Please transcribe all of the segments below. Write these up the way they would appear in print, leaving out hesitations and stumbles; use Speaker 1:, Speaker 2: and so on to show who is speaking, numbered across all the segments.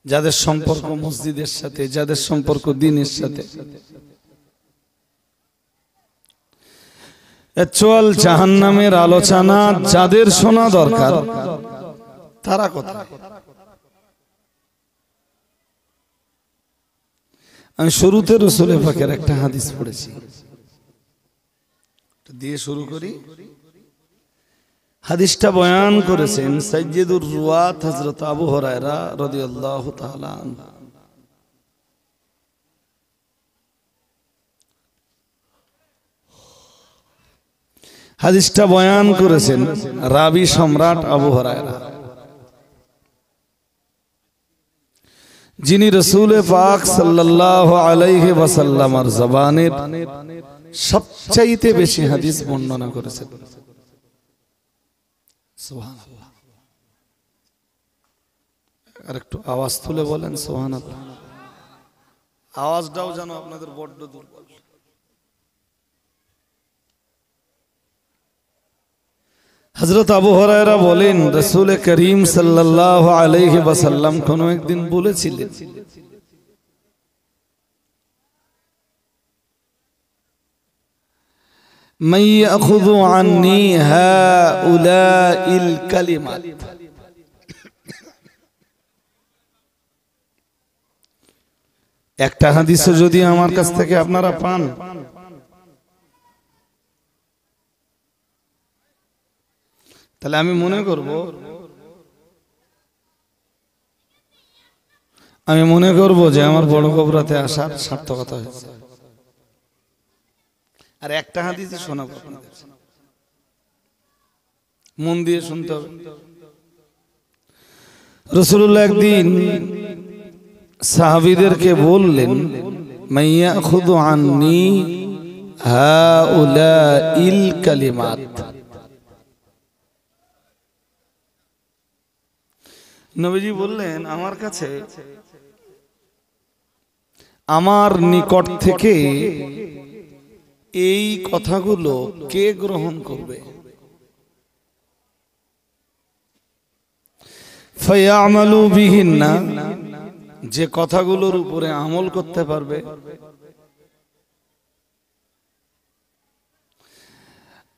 Speaker 1: যাদের সম্পর্ক মসজিদের সাথে, যাদের সম্পর্ক দ্বীনের সাথে, অ্যাকচুয়াল জাহান্নামের আলোচনা যাদের শোনা দরকার তারা কোথায়? আমি শুরুতে রাসূল পাকের একটা হাদিস পড়েছি, দিয়ে শুরু করি। হাদিসটা বয়ান করেছেন সাইয়্যিদুর রুয়াত হযরত আবু হুরায়রা রাদিয়াল্লাহু তাআলা আনহু। হাদিসটা বয়ান করেছেন রাবি সম্রাট আবু হুরায়রা, যিনি রাসূল পাক সাল্লাল্লাহু আলাইহি ওয়াসাল্লামের জবানের সবচাইতে বেশি হাদিস বর্ণনা করেছেন। সুবহানাল্লাহ। আর একটু আওয়াজ তুলে বলেন সুবহানাল্লাহ। আওয়াজটাও যেন আপনাদের বড্ড দুর্বল। হযরত আবু হুরায়রা বলেন রাসূল করিম সাল্লাল্লাহু আলাইহি ওয়াসাল্লাম কোন একদিন বলেছিলেন, মান ইয়াখুযু আন্নী হাউলাইল কালিমাত, একটা হাদিসও যদি আমার কাছ থেকে আপনারা পান, তাহলে আমি মনে করব যে আমার বড় কবরাতে আসার সার্থকতা হয়েছে। আর একটা হাদিসই শোনাবো আপনাদের, মন দিয়ে শুনতে হবে। রাসূলুল্লাহ একদিন সাহাবীদেরকে বললেন, মান ইয়াখুযু আন্নী হাউলাইল কালিমাত, নবীজি বললেন আমার কাছে, আমার নিকট থেকে এই কথাগুলো কে গ্রহণ করবে? ফায়ামালু বিহিন্না, যে কথাগুলোর উপরে আমল করতে পারবে।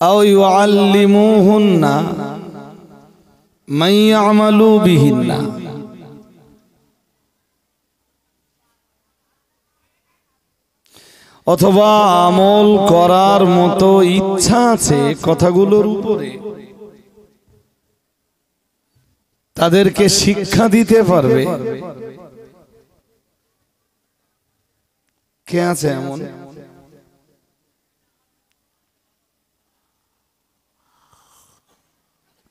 Speaker 1: আও ইউআল্লিমুহুন্না মান ইয়ামালু বিহিন্না, অথবা আমল করার মতো ইচ্ছা আছে কথাগুলোর উপরে, তাদেরকে শিক্ষা দিতে পারবে। কে আছে এমন?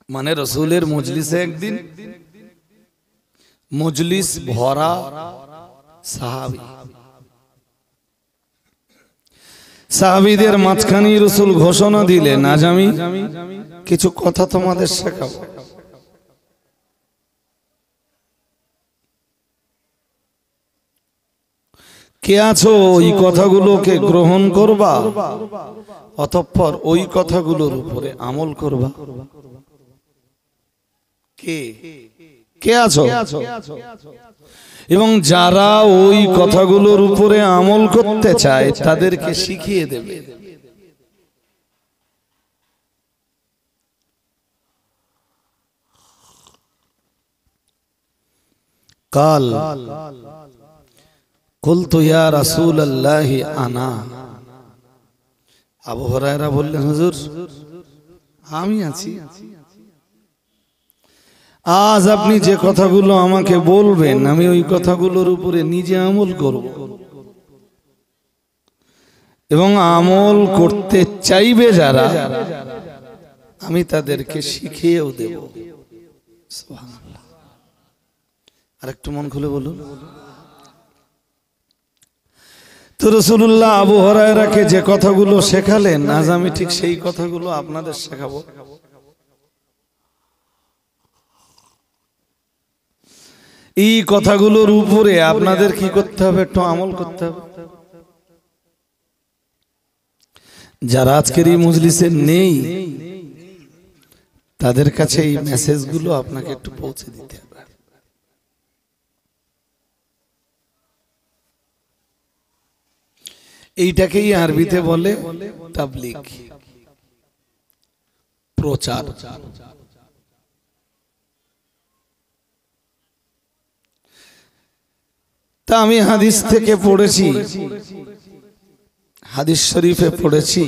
Speaker 1: মানে রাসূলের মজলিসে একদিন মজলিস ভরা সাহাবী, সাহাবীদের মাঝখানে রাসূল ঘোষণা দিলেন, আজ আমি কিছু কথা তোমাদের শেখাবো। কে আছো ওই কথাগুলোকে গ্রহণ করবা, অতঃপর ওই কথাগুলোর উপরে আমল করবা? কে কে আছো? এবং যারা ওই কথাগুলোর উপরে আমল করতে চায় তাদেরকে শিখিয়ে দেবে। কাল কুলতু ইয়া রাসূলুল্লাহ আনা, আবু হুরায়রা বললেন, হুজুর আমি আছি। আজ আপনি যে কথাগুলো আমাকে বলবেন আমি ওই কথাগুলোর উপরে নিজে আমল করব, এবং আমল করতে চাইবে যারা আমি তাদেরকে শিখিয়েও দেব। সুবহানাল্লাহ। আরেকটু মন খুলে বলুন তো। রাসূলুল্লাহ আবু হুরায়রাকে যে কথাগুলো শেখালেন, আজ আমি ঠিক সেই কথাগুলো আপনাদের শেখাবো। এই কথাগুলোর উপরে আপনাদের কি করতে হবে? একটু আমল করতে হবে। যারা আজকের এই মজলিসে নেই তাদের কাছে এই মেসেজগুলো আপনাকে একটু পৌঁছে দিতে হবে। এইটাকেই আরবিতে বলে তাবলীগ, প্রচার। তা আমি হাদিস থেকে পড়েছি, হাদিস শরীফে পড়েছি,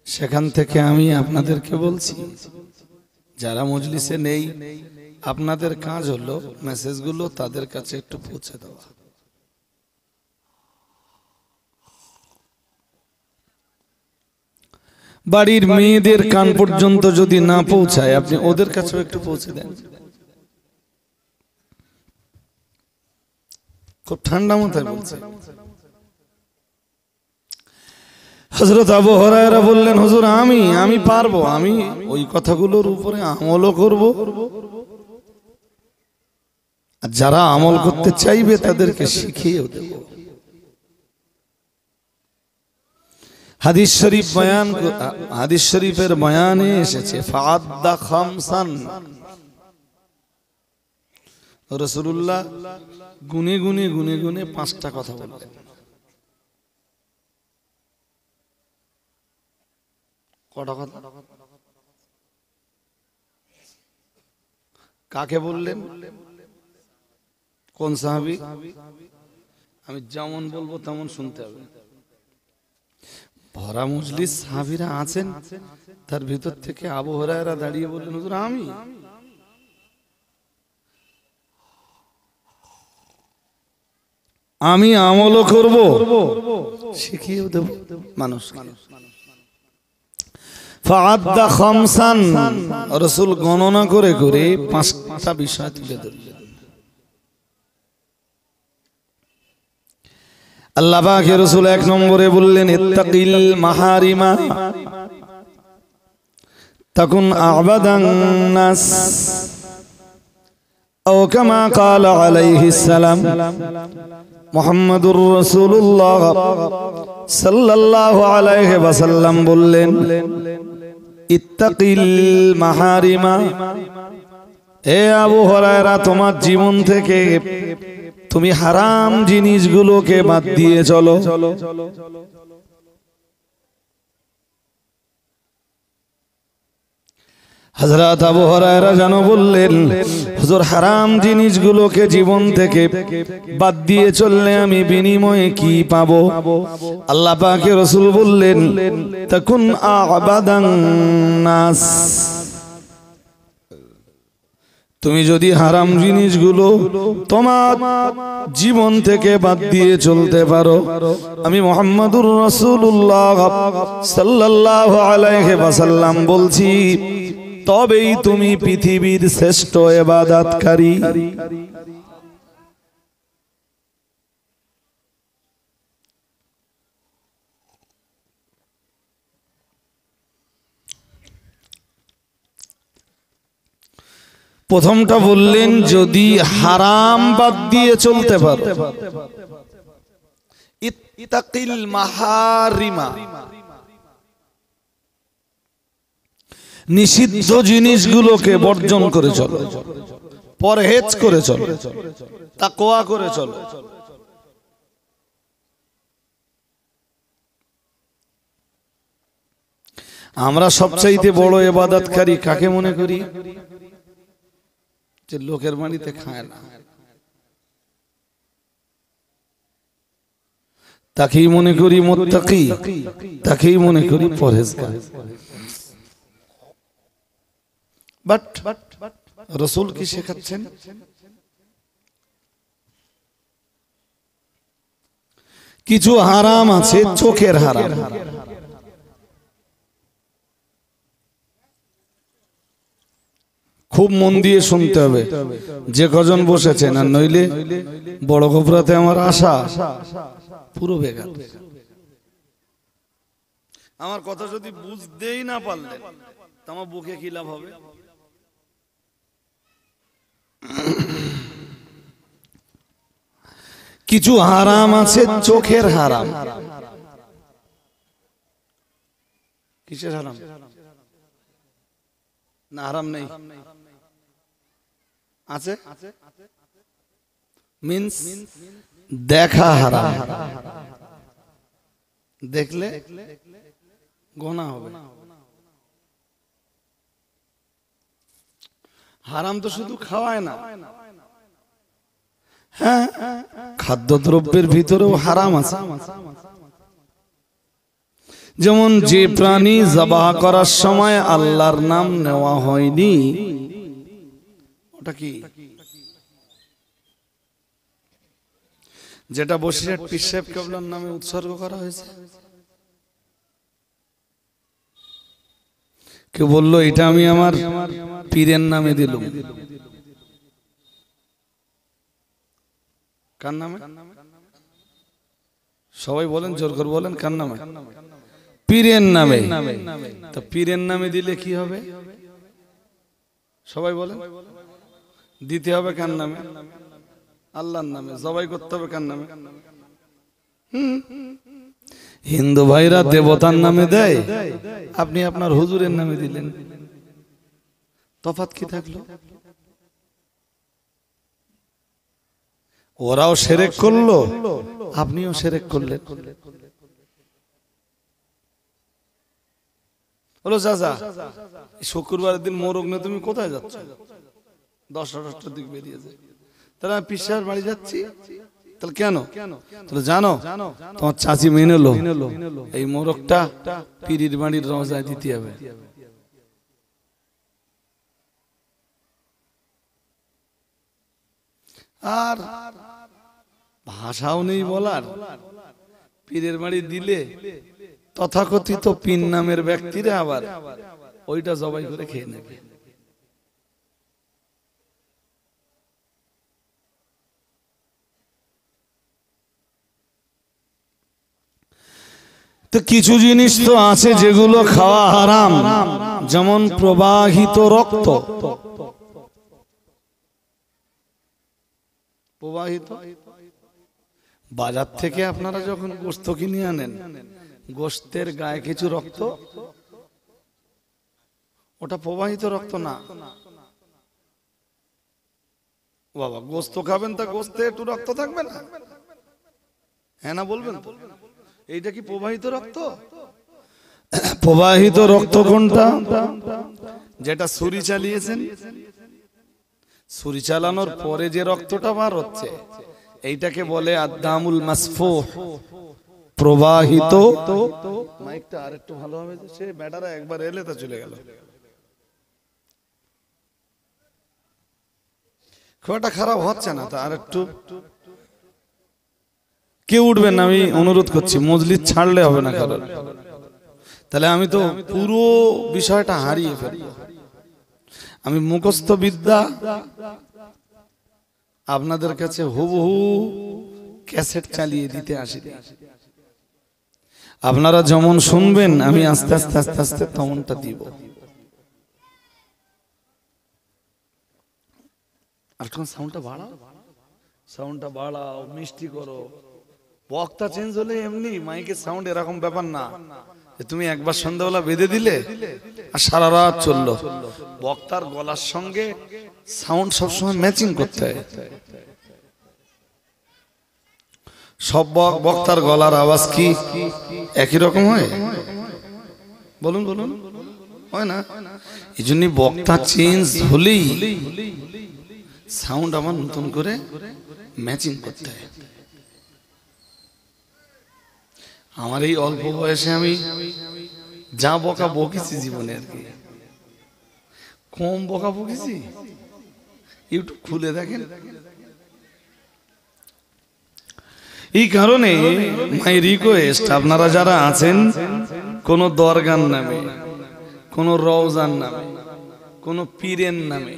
Speaker 1: সেখান থেকে আমি আপনাদেরকে বলছি, যারা মজলিসে নেই আপনাদের কাজ হলো মেসেজগুলো তাদের কাছে একটু পৌঁছে দেওয়া। বাড়ির মেয়েদের কান পর্যন্ত যদি না পৌঁছায় আপনি ওদের কাছেও একটু পৌঁছে দেন। খুব ঠান্ডা মাথায় বলছে। হযরত আবু হুরায়রা বললেন, হুজুর আমি পারবো, আমি ওই কথাগুলোর উপরে আমলও করব, আর যারা আমল করতে চাইবে তাদেরকে শিখিয়েও দেব। হাদিস শরীফের বয়ানে এসেছে ফাআদ্দা খামসান, রাসূলুল্লাহ গুনে গুনে 5টা কথা বললেন। কটা কথা? কাকে বললেন? কোন সাহাবী? আমি যেমন বলবো তেমন শুনতে হবে। ভরা মজলিস সাহাবীরা আছেন, তার ভিতর থেকে আবু হুরায়রা দাঁড়িয়ে বললেন, হুজুর আমি আমলও করব, শিখিয়েও দেব মানুষকে। ফাআদ্দা খামসান, রাসূল গণনা করে 5টা বিষয় তুলে ধরলেন। আল্লাহ পাকের রাসূল 1 নম্বরে বললেন, ইত্তাকিল মাহারিমা তাকুন আ'বাদান নাস, ও কামা ক্বালা আলাইহিস সালাম। মুহাম্মাদুর রাসূলুল্লাহ সাল্লাল্লাহু আলাইহি ওয়াসাল্লাম বললেন, ইত্তাকিল মাহারিমা, হে আবু হুরায়রা, তোমার জীবন থেকে তুমি হারাম জিনিসগুলোকে বাদ দিয়ে চলো। হযরত আবু হুরায়রা যেন বললেন, হুজুর হারাম জিনিসগুলোকে জীবন থেকে বাদ দিয়ে চললে আমি বিনিময়ে কি পাবো? আল্লাহ পাকের রাসূল বললেন, তাকুন আ'বাদান নাস, তুমি যদি হারাম জিনিসগুলো তোমার জীবন থেকে বাদ দিয়ে চলতে পারো, আমি মুহাম্মাদুর রাসূলুল্লাহ সাল্লাল্লাহু আলাইহি ওয়াসাল্লাম বলছি, তবেই তুমি পৃথিবীর শ্রেষ্ঠ ইবাদতকারী। প্রথমটা বললেন, যদি হারাম বাদ দিয়ে চলতে পারো। ইত্তাকিল মাহারিমা, নিষিদ্ধ জিনিসগুলোকে বর্জন করে চলো, পরহেজ করে চলো, তাকওয়া করে চলো। আমরা সবচাইতে বড় ইবাদতকারী কাকে মনে করি? যে লোকের বাড়িতে খায় না, তাকেই মনে করি মুত্তাকি, তাকেই মনে করি পরহেজগার। বাট রাসূল কি শেখাচ্ছেন? কিছু হারাম আছে, চোখের হারাম। খুব মন দিয়ে শুনতে হবে, যে কজন বসেছেন, আর নইলে বড় গোবরাতে আমার আশা পুরো বেকার। আমার কথা যদি বুঝতেই না পারলে তোমার বুকে কি লাভ হবে? কিছু হারাম আছে, চোখের হারাম। কিসের হারাম? না হারাম নেই, আছে। মিন্স দেখা হারাম। দেখলে গোনা হবে। হারাম তো শুধু খাওয়ায় না, হ্যাঁ, খাদ্যদ্রব্যের ভিতরেও হারাম আছে। যেমন যে প্রাণী জবাহ করার সময় আল্লাহর নাম নেওয়া হয়নি, ওটা কি? যেটা বসিরহাট পীর সাহেব কেবলার নামে উৎসর্গ করা হয়েছে। কেউ বললো এটা আমি আমার পীরের নামে দিলাম। কার নামে? সবাই বলেন, জোর করে বলেন, কার নামে? পীরের নামে। তো পীরের নামে দিলে কি হবে? সবাই বলেন। দিতে হবে কার নামে? আল্লাহর নামে। জবাই করতে হবে কার নামে? হিন্দু ভাইরা দেবতার নামে দেয়, আপনি আপনার হুজুরের নামে দিলেন, তফাৎ কি থাকলো? ওরাও শিরক করলো, আপনিও শিরক করলেন। বলো চাচা, শুক্রবারের দিন মোরগ নিয়ে তুমি কোথায় যাচ্ছ? 10টার দিক বেরিয়েছে। তাহলে আমি পীর সাহেবের বাড়ি যাচ্ছি। তাহলে কেন? তাহলে জানো তোমার চাচি মেনে লো, এই মোরগটা পীরের বাড়ির রওজায় দিতে হবে। আর ভাষাও নেই বলার, পীরের বাড়ি দিলে তথাকথিত পীর নামের ব্যক্তিরা আবার ওইটা জবাই করে খেয়ে নেবে। তো কিছু জিনিস তো আছে যেগুলো খাওয়া হারাম, যেমন প্রবাহিত রক্ত। প্রবাহিত, বাজার থেকে আপনারা যখন গোশত কিনে আনেন, গোশতের গায়ে কিছু রক্ত, ওটা প্রবাহিত রক্ত না বাবা। গোশত খাবেন, তা গোশতে একটু রক্ত থাকবে না? হ্যাঁ না বলবেন তো? এইটা কি প্রবাহিত রক্ত? প্রবাহিত রক্ত কোনটা? যেটা ছুরি চালিয়েছেন, ছুরি চালানোর পরে যে রক্তটা বার হচ্ছে, এইটাকে বলে আদামুল মাসফুহ, প্রবাহিত। মাইকটা আরেকটু ভালো হবে, সে ব্যাটারা একবার এলে তা চলে গেল। খুব একটা খারাপ হচ্ছে না, তা আরেকটু। কেউ উঠবেন না, আমি অনুরোধ করছি, মজলিস ছাড়লে হবে না কারণ, তাহলে আমি তো পুরো বিষয়টা হারিয়ে ফেলব। আমি মুখস্থ বিদ্যা আপনাদের কাছে হুবহু ক্যাসেট চালিয়ে দিতে আসি। আপনারা যেমন শুনবেন, আমি আস্তে আস্তে আস্তে আস্তে তেমনটা দিব। আর কোন সাউন্ডটা বাড়াও, সাউন্ডটা বাড়াও, মিষ্টি করো। বক্তা চেঞ্জ হলে এমনি মাইকের সাউন্ড এরকম ব্যাপার না তুমি একবার সন্ধ্যাবেলা বেঁধে দিলে আর সারা রাত চললো। বক্তার গলার সঙ্গে সাউন্ড সবসময় ম্যাচিং করতে হয়। সব বক্তার গলার আওয়াজ কি একই রকম হয়? বলুন বলুন, হয় না? এই জন্য বক্তা চেঞ্জ হলেই সাউন্ড আমার নতুন করে ম্যাচিং করতে হয়। আমার এই অল্প বয়সে আমি যা বকা বকেছি জীবনে, আর কি কম বকা বকেছি। ইউটিউব খুলে দেখেন। এই কারণে মাই রিকোয়েস্ট, আপনারা যারা আছেন কোন দরগার নামে, কোন রওজার নামে, কোন পীরের নামে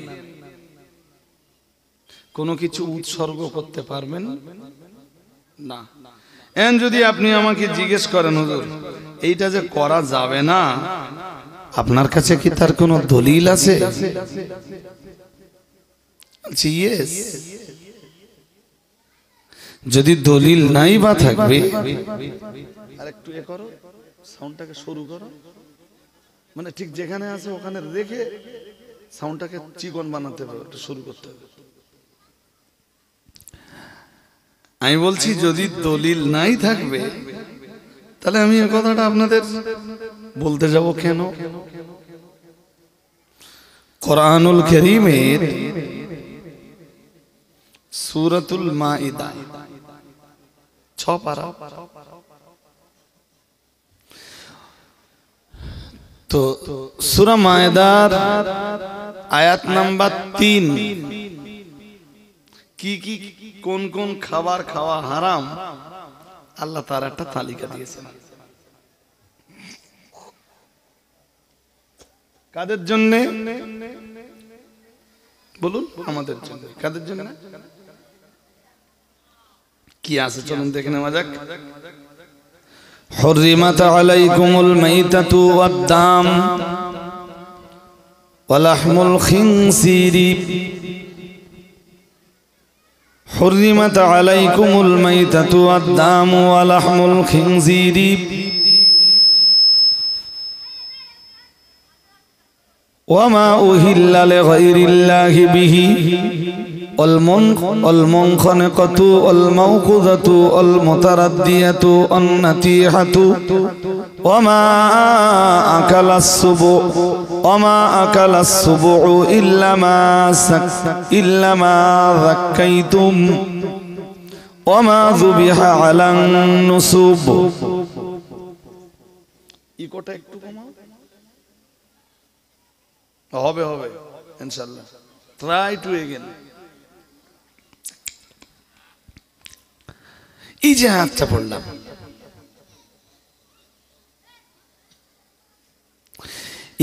Speaker 1: কোনো কিছু উৎসর্গ করতে পারবেন না। এন যদি আপনি আমাকে জিজ্ঞেস করেন, হুজুর এইটা যে করা যাবে না, আপনার কাছে কি তার কোনো দলিল আছে? ইয়েস। যদি দলিল নাই বা থাকবে, আরেকটু এ করো, সাউন্ডটাকে শুরু করো, মানে ঠিক যেখানে আছে ওখানে রেখে সাউন্ডটাকে চিকন বানাতে হবে, একটু শুরু করতে হবে। আমি বলছি যদি দলিল নাই থাকবে তাহলে আমি এই কথাটা আপনাদের বলতে যাব কেন? কোরআনুল কারীমের সূরাতুল মাইদা 6 পারা, তো সূরা মাইদার আয়াত নাম্বার 3 কি কি কোন কোন খাবার খাওয়া হারাম আল্লাহ তার একটা তালিকা দিয়েছেন। কাদের জন্য বলুন? আমাদের জন্য। কাদের জন্য? কি আছে চলুন দেখে নেওয়া যাক। حرمت عليكم الميتة والدم ولحم الخنزير حرمت عليكم الميتة والدم ولحم الخنزير وما أهل لغير الله به والمنخنقة والموقوذة والمتردية والنتيحة وما أكل السبع إلا ما ذكيتم وما ذبح على النصب। ইকোটা একটু কমাও। হবে হবে ইনশাআল্লাহ। Try to again. এই যে আয়াতটা পড়লাম,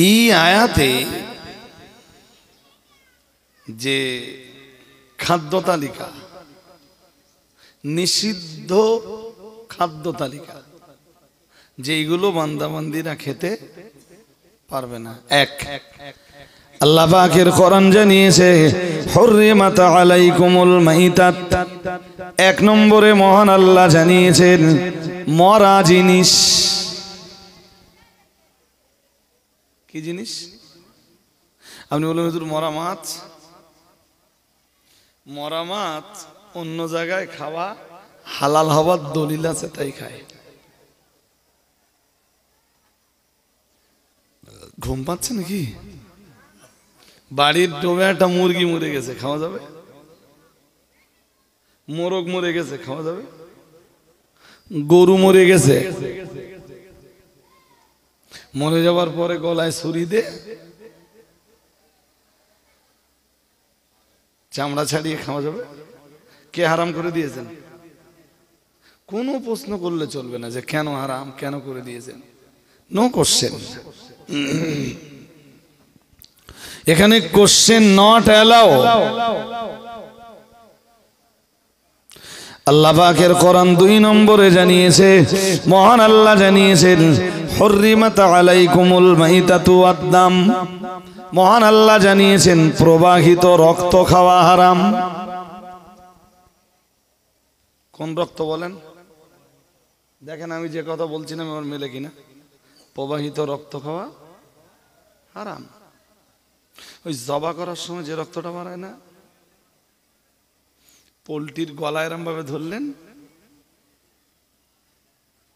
Speaker 1: এই আয়াতে যে খাদ্য তালিকা, নিষিদ্ধ খাদ্য তালিকা, যেগুলো বান্দাবান্দিরা খেতে পারবে না, এক আল্লাহ পাকের কোরআন জানিয়েছে হুররিমাত আলাইকুমুল মাইতাত। এক নম্বরে মহান আল্লাহ জানিয়েছেন মরা জিনিস। কি জিনিস? আপনি বলুন হুজুর মরা মাছ। মরা মাছ অন্য জায়গায় খাওয়া হালাল হওয়ার দলিল আছে, তাই খায়। ঘুম পাচ্ছে নাকি? বাড়ির ডোবে একটা মুরগি মরে গেছে, খাওয়া যাবে? মোরগ মরে গেছে, খাওয়া যাবে? গরু মরে গেছে, মরে যাওয়ার পরে গলায় ছুরি দে চামড়া ছাড়িয়ে খাওয়া যাবে? কে হারাম করে দিয়েছেন? কোনো প্রশ্ন করলে চলবে না যে কেন হারাম, কেন করে দিয়েছেন। No question. এখানে কোশ্চেন নট অ্যালাউ। আল্লাহ পাকের কোরআন 2 নম্বরে জানিয়েছে, মহান আল্লাহ জানিয়েছেন হুররিমাত আলাইকুমুল মাইতাতু ওয়াদ-দাম। মহান আল্লাহ জানিয়েছেন প্রবাহিত রক্ত খাওয়া হারাম। কোন রক্ত বলেন? দেখেন আমি যে কথা বলছিলাম আমার মেলে কিনা। প্রবাহিত রক্ত খাওয়া হারাম। ওই জবা করার সময় যে রক্তটা বাড়ায় না, পোলট্রির গলায় এরম ভাবে ধরলেন,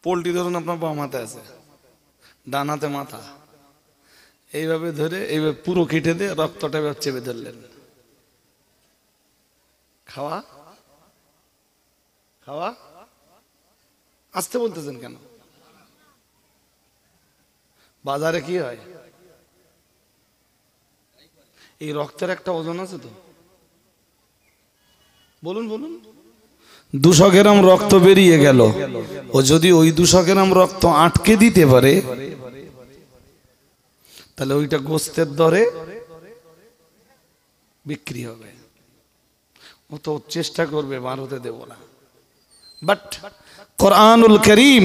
Speaker 1: পোলট্রি ধরুন আপনার বাম হাতে আছে, ডান হাতে মাথা, এইভাবে ধরে এইভাবে পুরো কেটে দিয়ে রক্তটা এবার চেপে ধরলেন, খাওয়া খাওয়া। আসতে বলতেছেন কেন? বাজারে কি হয়? এই রক্তের একটা ওজন আছে তো, বলুন বলুন। 200 গ্রাম রক্ত বেরিয়ে গেল, ও যদি ওই 200 গ্রাম রক্ত আটকে দিতে পারে তাহলে ওইটা গোস্তের দরে বিক্রি হবে। ও তো চেষ্টা করবে ভারতে দেব না, বাট কোরআনুল কারীম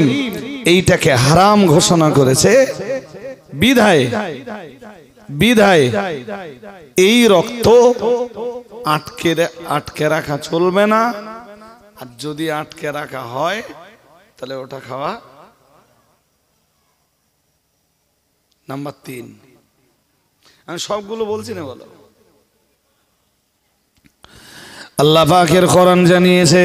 Speaker 1: এইটাকে হারাম ঘোষণা করেছে। বিধায় এই রক্ত আটকে রাখা চলবে না, আর যদি আটকে রাখা হয় তাহলে ওটা খাওয়া। নাম্বার 3, আমি সবগুলো বলছি না, বলো। আল্লাহ পাকের কোরআন জানিয়েছে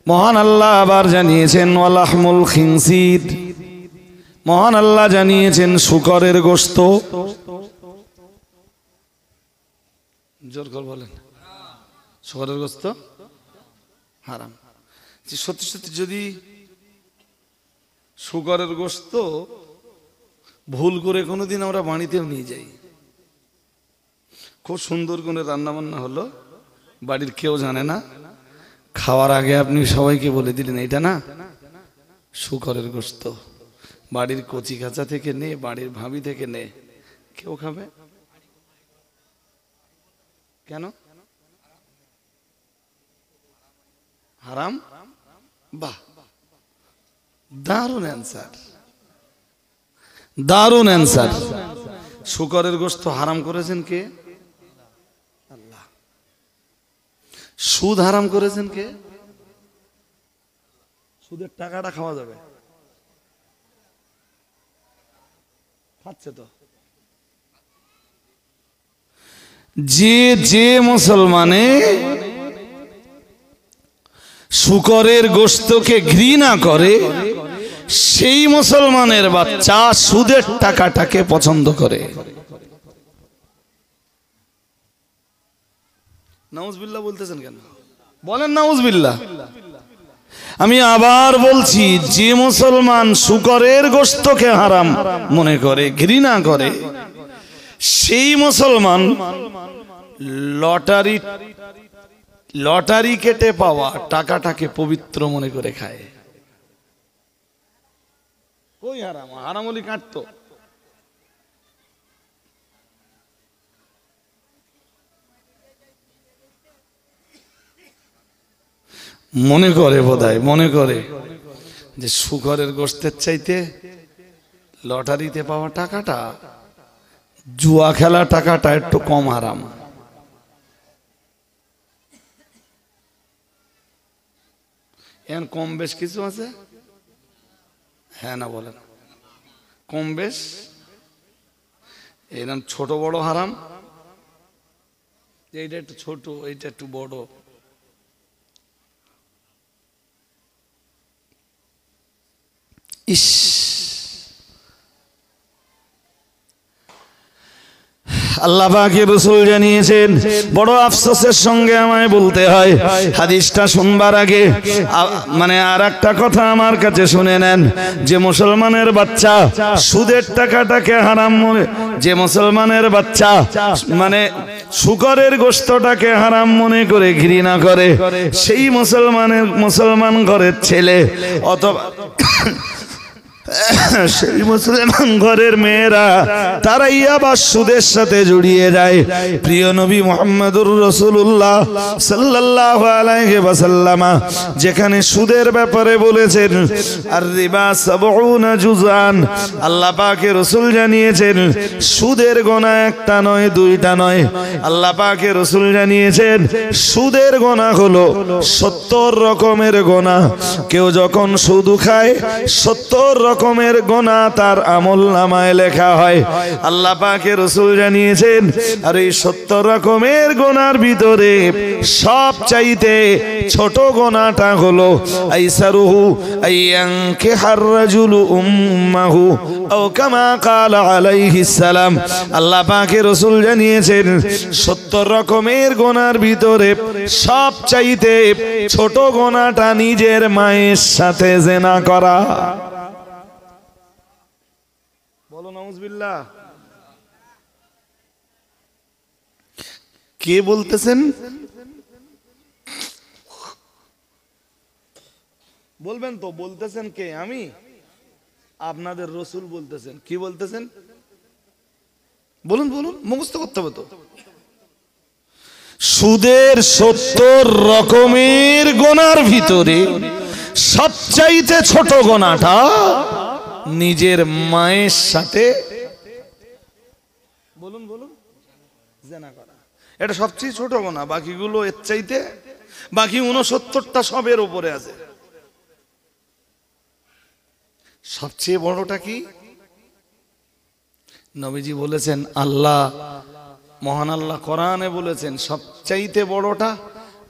Speaker 1: মহান আল্লাহ আবার জানিয়েছেন ওয়ালাহমুল খিনসির, মহান আল্লাহ জানিয়েছেন শুকরের গোশত। জোর করে বলেন, শুকরের গোশত হারাম। সত্যি সত্যি যদি শুকরের গোশত ভুল করে কোনোদিন আমরা বাড়িতেও নিয়ে যাই, খুব সুন্দর করে রান্না বান্না হলো, বাড়ির কেউ জানে না, খাওয়ার আগে আপনি সবাইকে বলে দিলেন এটা না শুকরের গোশত, বাড়ির কচি কাঁচা থেকে নে, বাড়ির ভাবি থেকে নে, কেউ খাবে কেন? হারাম? বাহ, দারুণ অ্যান্সার, দারুণ অ্যান্সার। শুকরের গোশত হারাম করেছেন কে? আল্লাহ। সুদ হারাম করেছেন কে? সুদের টাকাটা খাওয়া যাবে, খাচ্ছে তো। যে যে মুসলমানে শুকরের গোশতকে ঘৃণা করে, সেই মুসলমানের বাচ্চা সুদের টাকাটাকে পছন্দ করে। নাউজুবিল্লাহ বলতেছেন কেন? বলেন নাউজুবিল্লাহ। আমি আবার বলছি, যে মুসলমান শুকরের গোশতকে হারাম মনে করে, ঘৃণা করে, সেই মুসলমান লটারি কেটে পাওয়া টাকাটাকে পবিত্র মনে করে খায়। কই হারাম? হারাম হলি কাটতো। মনে করে বোধহয়, মনে করে যে শুকরের গোশতের চাইতে লটারিতে পাওয়া টাকাটা, জুয়া খেলা টাকাটা একটু কম হারাম। এর কম বেশ কিছু আছে? হ্যাঁ না বলেন? কম বেশ এরকম ছোট বড় হারাম, এইটা একটু ছোট, এইটা একটু বড়। ইস, আল্লাহ পাকের রাসূল জানিয়েছেন, বড় আফসোসের সঙ্গে আমায় বলতে হয়, হাদিসটা শুনবার আগে মানে আর একটা কথা আমার কাছে শুনে নেন। যে মুসলমানের বাচ্চা সুদের টাকাটাকে হারাম মনে, যে মুসলমানের বাচ্চা মানে শুকরের গোশতটাকে হারাম মনে করে ঘৃণা করে, সেই মুসলমান ঘরের ছেলে অথবা সেই মুসলমান ঘরের মেয়েরা তারাই আবার সুদের সাথে জড়িয়ে যায়। প্রিয় নবী মুহাম্মদুর রাসূলুল্লাহ সাল্লাল্লাহু আলাইহি ওয়াসাল্লাম যেখানে সুদের ব্যাপারে বলেছেন, আর রিবা 70 জুজান, আল্লাহ পাকের রাসূল জানিয়েছেন সুদের গোনা একটা নয়, দুইটা নয়। আল্লাহ পাকের রাসূল জানিয়েছেন সুদের গোনা হলো 70 রকমের গোনা। কেউ যখন সুদ খায় 70 রকমের গোনা তার আমলনামায় লেখা হয়। আল্লাহ পাকের রাসূল জানিয়েছেন, আর এই 70 রকমের গোনার ভিতরে সবচাইতে ছোট গোনাটা হলো আইসারুহু আইয়ানকিহার রাজুলু উম্মাহু আও কামা ক্বালা আলাইহিস সালাম। আল্লাহ পাকের রাসূল জানিয়েছেন 70 রকমের গোনার ভিতরে সবচাইতে ছোট গোনাটা নিজের মায়ের সাথে জিনা করা। বলো নাউজুবিল্লাহ। কে বলতেছেন? বলবেন তো, বলতেছেন কে? আমি? আপনাদের রাসূল বলতেছেন। কি বলতেছেন? বলুন বলুন, মুখস্থ করতে হবে তো। সুদের 70 রকমের গোনার ভিতরে সবচাইতে ছোট গোনাটা নিজের মায়ের সাথে, বলুন বলুন, জিনা করা। এটা সবচেয়ে ছোট গোনা, বাকিগুলো এর চাইতে, বাকি 69টা সবের উপরে আছে। সবচেয়ে বড়টা কি? নবীজি বলেছেন, আল্লাহ মহান আল্লাহ কোরআনে বলেছেন সবচাইতে বড়টা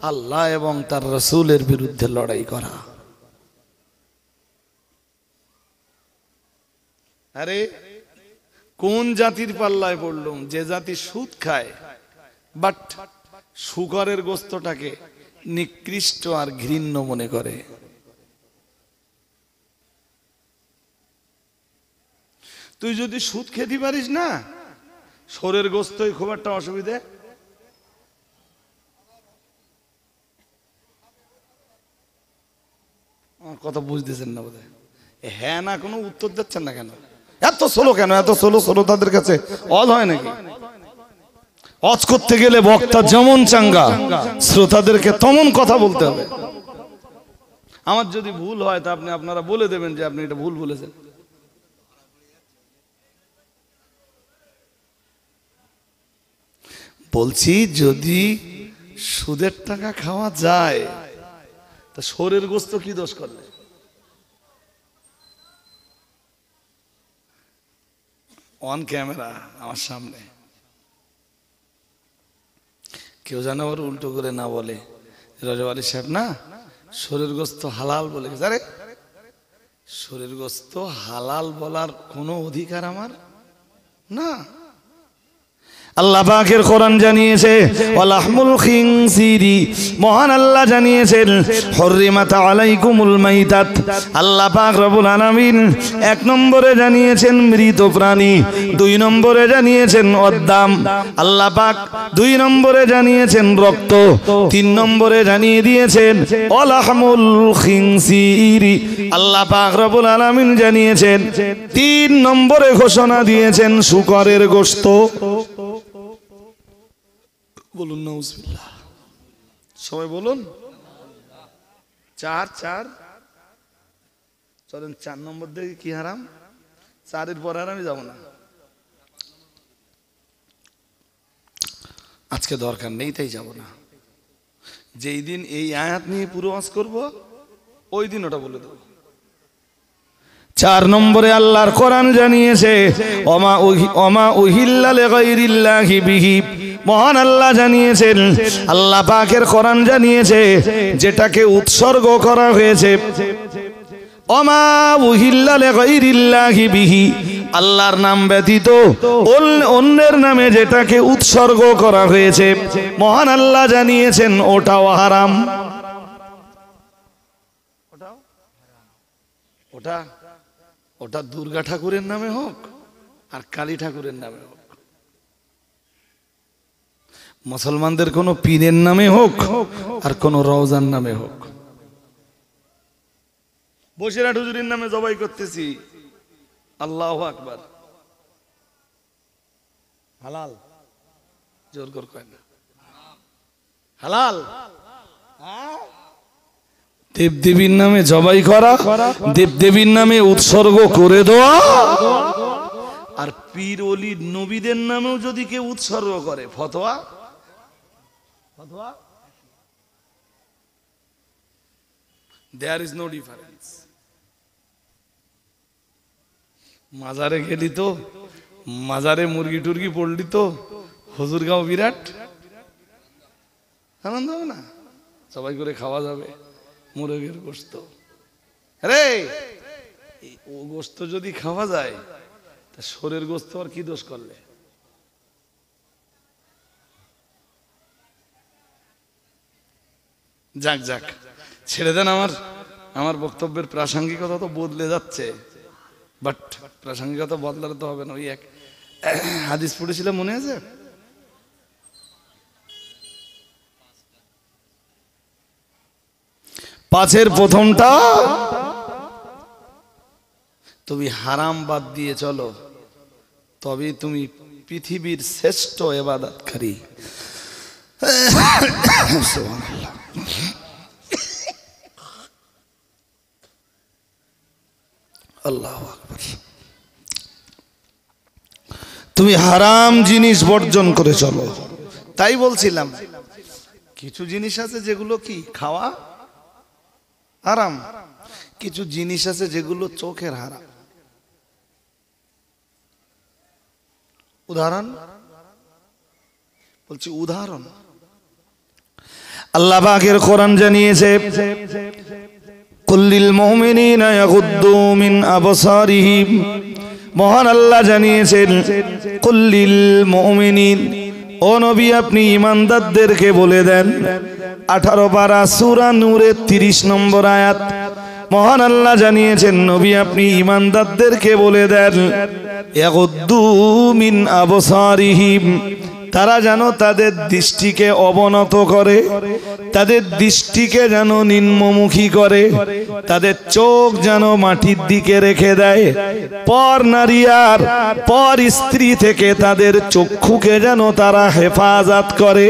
Speaker 1: আল্লাহ এবং তার রাসূলের বিরুদ্ধে লড়াই করা। আরে কোন জাতির পাল্লায় পড়লুম? যে জাতি সুদ খায় বাট শুকরের গোস্তটাকে নিকৃষ্ট আর ঘৃণ্য মনে করে। তুই যদি সুদ খেতে পারিস না, শোরের গোস্তই খুব একটা অসুবিধে। কথা বুঝতেছেন না বোধহয়। হ্যাঁ না কোনো উত্তর দিচ্ছেন না কেন? এত সোলো কেন? এত সোলো শ্রোতাদের কাছে অজ হয় নাকি? অজ করতে গেলে বক্তা যেমন চাঙ্গা, শ্রোতাদেরকে তেমন কথা বলতে হবে। আমার যদি ভুল হয় তা আপনারা বলে দেবেন যে আপনি এটা ভুল বলেছেন। বলছি যদি সুদের টাকা খাওয়া যায় তা শোরের গোস্ত কি দোষ করলে? অন ক্যামেরা আমার সামনে কেউ যেন আবার উল্টো করে না বলে রজব আলী সাহেব না শোরের গোস্ত হালাল বলে গেছে। আরে শোরের গোস্ত হালাল বলার কোনো অধিকার আমার না। আল্লাহ পাকের কোরআন জানিয়েছে ওয়ালাহমুল খিনসিরি, মহান আল্লাহ জানিয়েছেন হুররিমাত আলাইকুমুল মাইতাত। আল্লাহ পাক রব্বুল আলামিন এক নম্বরে জানিয়েছেন মৃত প্রাণী, দুই নম্বরে জানিয়েছেন অদ্দাম। আল্লাহ পাক দুই নম্বরে জানিয়েছেন রক্ত, তিন নম্বরে জানিয়ে দিয়েছেন ওয়ালাহমুল খিনসিরি। আল্লাহ পাক রব্বুল আলামিন জানিয়েছেন তিন নম্বরে ঘোষণা দিয়েছেন শুকরের গোশত। বলুন নাউজুবিল্লাহ, সবাই বলুন। চার চার চলেন 4 নম্বর দেখি কি হারাম। 4-এর পর আর আমি যাব না, আজকে দরকার নেই তাই যাব না। যেই দিন এই আয়াত নিয়ে পুরো ওয়াজ করব ওই দিন ওটা বলে দেব। 4 নম্বরে আল্লাহর কোরআন জানিয়েছে ওমা উহিল্লা লিগাইরিল্লাহি বিহি। মহান আল্লাহ জানিয়েছেন, আল্লাহ পাকের কোরআন জানিয়েছে যেটাকে উৎসর্গ করা হয়েছে। ওমা উহিল্লা লিগাইরিল্লাহি বিহি, আল্লাহর নাম ব্যতীত অন্যের নামে যেটাকে উৎসর্গ করা হয়েছে মহান আল্লাহ জানিয়েছেন ওটাও হারাম। ওটা ওটা দুর্গা ঠাকুরের নামে হোক আর কালী ঠাকুরের নামে হোক, মুসলমানদের কোন পীরের নামে হোক আর কোন রওজার নামে হোক, বসিরহাট হুজুরের নামে জবাই করতেছি, আল্লাহু আকবার, হালাল। জোর করে কয় না হালাল। দেবদেবীর নামে জবাই করা, দেবদেবীর নামে উৎসর্গ করে দেওয়া, আর পীর ওলি নবীদের নামেও যদি কেউ উৎসর্গ করে ফতোয়া। There is no difference. মাজারে গেলি তো, মাজারে মুরগি টুরগি পড়লি তো হুজুর গাঁও বিরাট আনন্দ হবে না? সবাই করে খাওয়া যাবে মুরগির গোশত। আরে ও গোশত যদি খাওয়া যায় তা শোরের গোশত আর কি দোষ করলে? যাক যাক ছেড়ে দেন। আমার বক্তব্যের প্রাসঙ্গিকতা তো বদলে যাচ্ছে, বাট প্রাসঙ্গিকতা বদলালে তো হবে না। ওই এক হাদিস পড়েছিলাম মনে আছে, পাঁচের প্রথমটা, তুমি হারাম বাদ দিয়ে চলো তবে তুমি পৃথিবীর শ্রেষ্ঠ ইবাদতকারী। আল্লাহু আকবার। তুমি হারাম জিনিস বর্জন করে চলো। তাই বলছিলাম কিছু জিনিস আছে যেগুলো কি খাওয়া হারাম, কিছু জিনিস আছে যেগুলো চোখের হারাম। উদাহরণ বলছি, উদাহরণ আল্লাহ পাকের কোরআন জানিয়েছে কুল্লিল মুমিনিনা ইয়াগুদ্দু মিন আবসারিহিম। মহান আল্লাহ জানিয়েছেন কুল্লিল মুমিনিন, ও নবী আপনি ঈমানদারদেরকে বলে দেন। 18 পারা সূরা নূরের 30 নম্বর আয়াত। মহান আল্লাহ জানিয়েছেন নবী আপনি ঈমানদারদেরকে বলে দেন ইয়াগুদ্দু মিন আবসারিহিম, তারা যেন তাদের দৃষ্টিকে অবনত করে, তাদের দৃষ্টিকে যেন নিম্নমুখী করে, তাদের চোখ যেন মাটির দিকে রেখে দেয়। পর নারী আর পর স্ত্রী থেকে তাদের চক্ষুকে যেন তারা হেফাজত করে।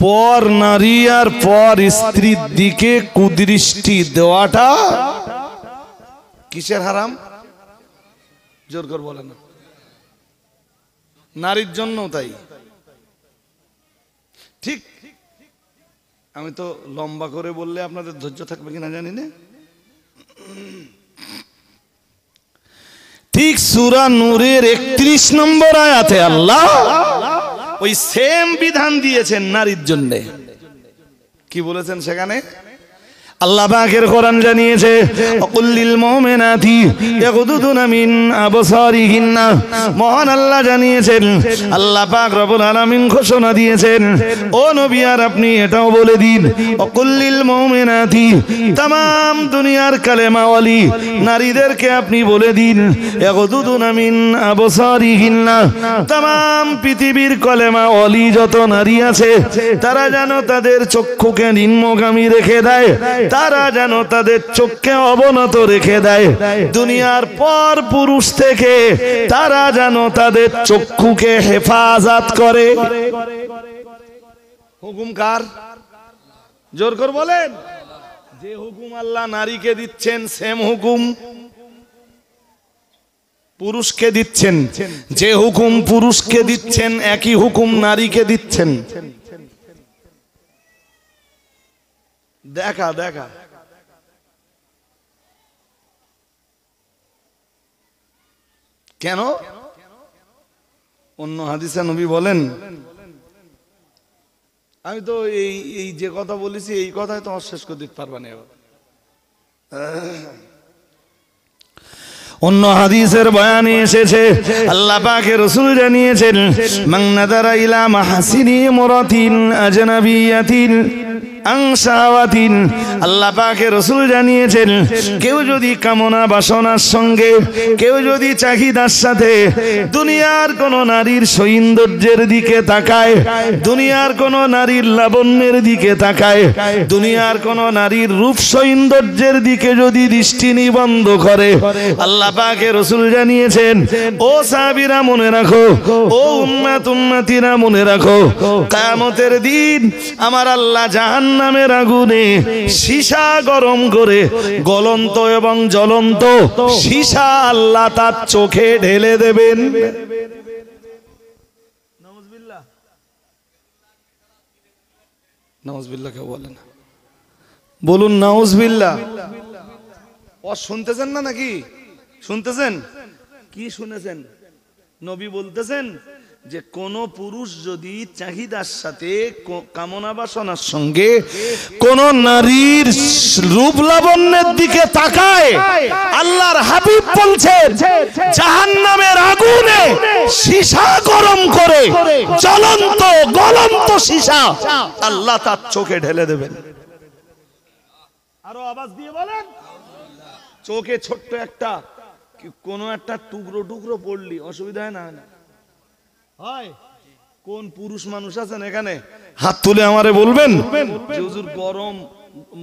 Speaker 1: পর নারী আর পর স্ত্রীর দিকে কুদৃষ্টি দেওয়াটা কিসের হারাম? জোর করে বলে না। নারীর জন্য তাই। ঠিক, আমি তো লম্বা করে বললে আপনাদের ধৈর্য থাকবে কিনা জানি না। ঠিক সূরা নূরের 31 নম্বর আয়াতে আল্লাহ ওই সেম বিধান দিয়েছেন নারীর জন্য। কি বলেছেন সেখানে? আল্লাহ পাকের কোরআন জানিয়েছে কুল্লিল মুমিনাতি ইয়াগুদুনা মিন আবসারিহিন্না। মহান আল্লাহ জানিয়েছেন, আল্লাহ পাক রব্বুল আলামিন ঘোষণা দিয়েছেন ও নবী আর আপনি এটাও বলে দিন কুল্লিল মুমিনাতি, तमाम দুনিয়ার কালেমা ওয়ালি নারীদেরকে আপনি বলে দিন ইয়াগুদুনা মিন আবসারিহিন্না, तमाम পৃথিবীর কালেমা ওয়ালি যত নারী আছে তারা যেন তাদের চক্ষুকে নিম্নগামী রেখে দেয়, তারা যেন তাদের চোখকে অবনত রেখে দেয়। দুনিয়ার পর পুরুষ থেকে তারা যেন তাদের চক্ষুকে হেফাজত করে। হুকুম কার? জোর করে বলেন। যে হুকুম আল্লাহ নারীকে দিচ্ছেন সেম হুকুম পুরুষকে দিচ্ছেন। যে হুকুম পুরুষকে দিচ্ছেন একই হুকুম নারীকে দিচ্ছেন। দেখা দেখা কেন? অন্য হাদিসে নবী বলেন, আমি তো এই যে কথা বলেছি এই কথাই তো শেষ করে দিতে পারবা না। অন্য হাদিসের বয়ানে এসেছে আল্লাহ পাকের রাসূল জানিয়েছেন মান নাযারা ইলা মাহাসিনি মুরাতিন আজনাবিয়াতিন আনসাওয়াতিন। আল্লাহ পাকের রাসূল জানিয়েছেন কেউ যদি কামনা বাসনার সঙ্গে, কেউ যদি চাহিদার সাথে দুনিয়ার কোন নারীর সৌন্দর্যের দিকে তাকায়, দুনিয়ার কোন নারীর লাবণ্যের দিকে তাকায়, দুনিয়ার কোন নারীর রূপ সৌন্দর্যের দিকে যদি দৃষ্টি নিবন্ধ করে, আল্লাহ পাকের রাসূল জানিয়েছেন ও সাহাবীরা মনে রাখো, ও উম্মতিরা মনে রাখো, কিয়ামতের দিন আমার আল্লাহ জাহান্নামের আগুনে সীসা গরম করে গলন্ত এবং জ্বলন্ত সীসা আল্লাহ তার চোখে ঢেলে দেবেন। নাউজুবিল্লাহ। নাউজুবিল্লাহ কে বলেন? বলুন নাউজুবিল্লাহ। ও শুনতেছেন না নাকি? শুনতেছেন? কি শুনেছেন? নবী বলতেছেন যে কোন পুরুষ যদি চাহিদার সাথে কামনা বাসনার সঙ্গে কোন নারীর রূপ লাবণ্যের দিকে তাকায়, আল্লাহর হাবিব বলছেন জাহান্নামের আগুনে সীসা গরম করে জ্বলন্ত গলন্ত সীসা আল্লাহ তার চোখে ঢেলে দেবেন। আরো আওয়াজ দিয়ে বলেন। চোখে ছোট্ট একটা কোন একটা টুকরো টুকরো পড়লি অসুবিধা হয় না? হয়। কোন পুরুষ মানুষ আছেন এখানে হাত তুলে আমারে বলবেন যে হুজুর গরম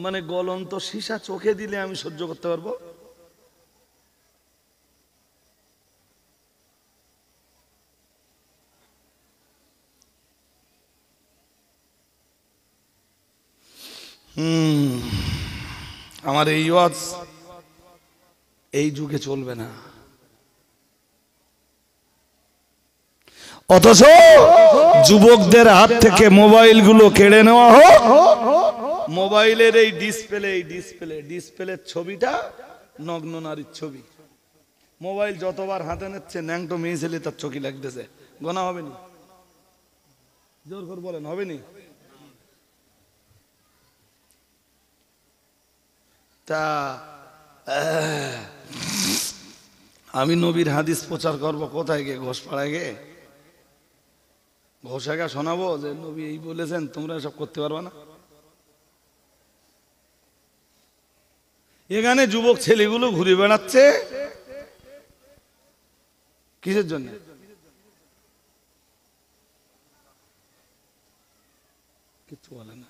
Speaker 1: মানে গলন্ত সীসা চোখে দিলে আমি সহ্য করতে পারবো? আমার এই ওয়াজ এই যুগে চলবে না। অথচ যুবকদের হাত থেকে মোবাইল গুলো কেড়ে নেওয়া হোক, মোবাইলের এই ডিসপ্লের ছবিটা নগ্ন নারীর ছবি। মোবাইল যতবার হাতে নিচ্ছে ন্যাংটো মেয়ে ছেলে তার চোখে লাগতেছে, গোনা হবে নি? জোর করে বলেন, হবে নি? তা আমি নবীর হাদিস প্রচার করব কোথায় গিয়ে? ঘোষপাড়ায় গিয়ে ঘোষাকে শোনাবো যে নবী এই বলেছেন, তোমরা এসব করতে পারবে না? এখানে যুবক ছেলেগুলো ঘুরে বেড়াচ্ছে কিসের জন্য? কিছু বলে না।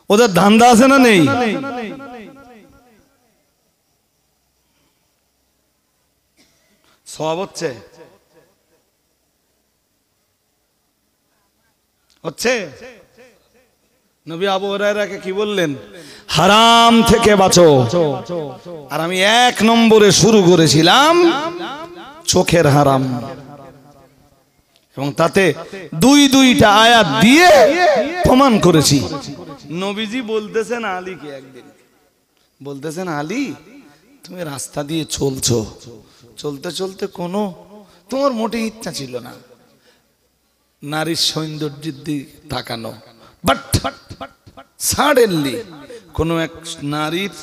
Speaker 1: ওদের ধান্দা আছে না নেই? সওয়াব হচ্ছে? হচ্ছে? নবী আবু হুরায়রাকে কি বললেন? হারাম থেকে বাঁচো। আর আমি এক নম্বরে শুরু করেছিলাম চোখের হারাম, এবং তাতে দুইটা আয়াত দিয়ে প্রমাণ করেছি। নবীজি বলতেছেন আলীকে, একদিন বলতেছেন, আলী তুমি রাস্তা দিয়ে চলছো, চলতে চলতে কোনো তোমার মোটে ইচ্ছা ছিল না নারীর সৌন্দর্যের দিকে তাকানো, বাট সাডেনলি কোনো এক নারীর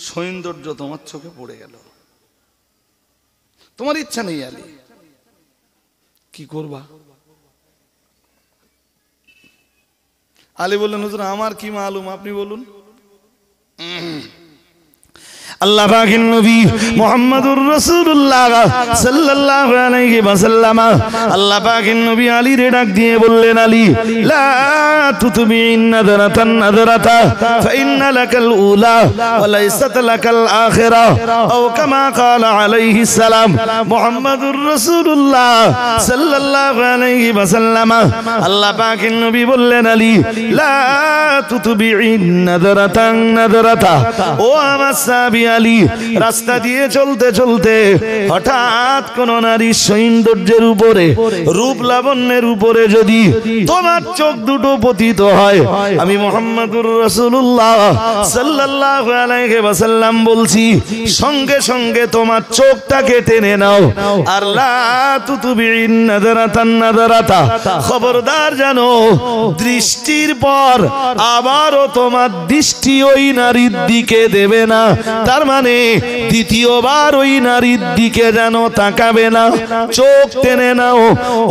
Speaker 1: সৌন্দর্য তোমার চোখে পড়ে গেল, তোমার ইচ্ছা নেই, আলী কি করবা? আলী বললেন, হুজুর আমার কি মালুম, আপনি বলুন। আল্লাহ পাকের নবী মুহাম্মদুর রাসূলুল্লাহ সাল্লাল্লাহু আলাইহি ওয়াসাল্লাম আল্লাহ পাকের নবী আলীর ডাক দিয়ে বললেন, আলী লা তুতবিইন নাযরাতান নাযরাতা ফাইন্না লাকাল উলা ওয়া লাইসাত লাকাল আখিরা আও কামা ক্বালা আলাইহিস সালাম। মুহাম্মদুর রাসূলুল্লাহ সাল্লাল্লাহু আলাইহি ওয়াসাল্লাম আল্লাহ পাকের নবী বললেন, আলী লা তুতবিইন নাযরাতান নাযরাতা, ও আমার সাহাবী আলী, রাস্তা দিয়ে চলতে চলতে হঠাৎ কোন নারীর সৌন্দর্যের উপরে, রূপ লাবণ্যের উপরে যদি তোমার চোখ দুটো পতিত হয়, আমি মুহাম্মদুর রাসূলুল্লাহ সাল্লাল্লাহু আলাইহি ওয়াসাল্লাম বলছি, সঙ্গে সঙ্গে তোমার চোখটাকে টেনে নাও। আর লা তুতবিইন নাযরাতান নাযরাতা, খবরদার জানো দৃষ্টির পর আবারও তোমার দৃষ্টি ওই নারীর দিকে দেবে না, তার মানে দ্বিতীয়বার ওই নারীর দিকে যেন তাকাবে না, চোখ টেনে নাও।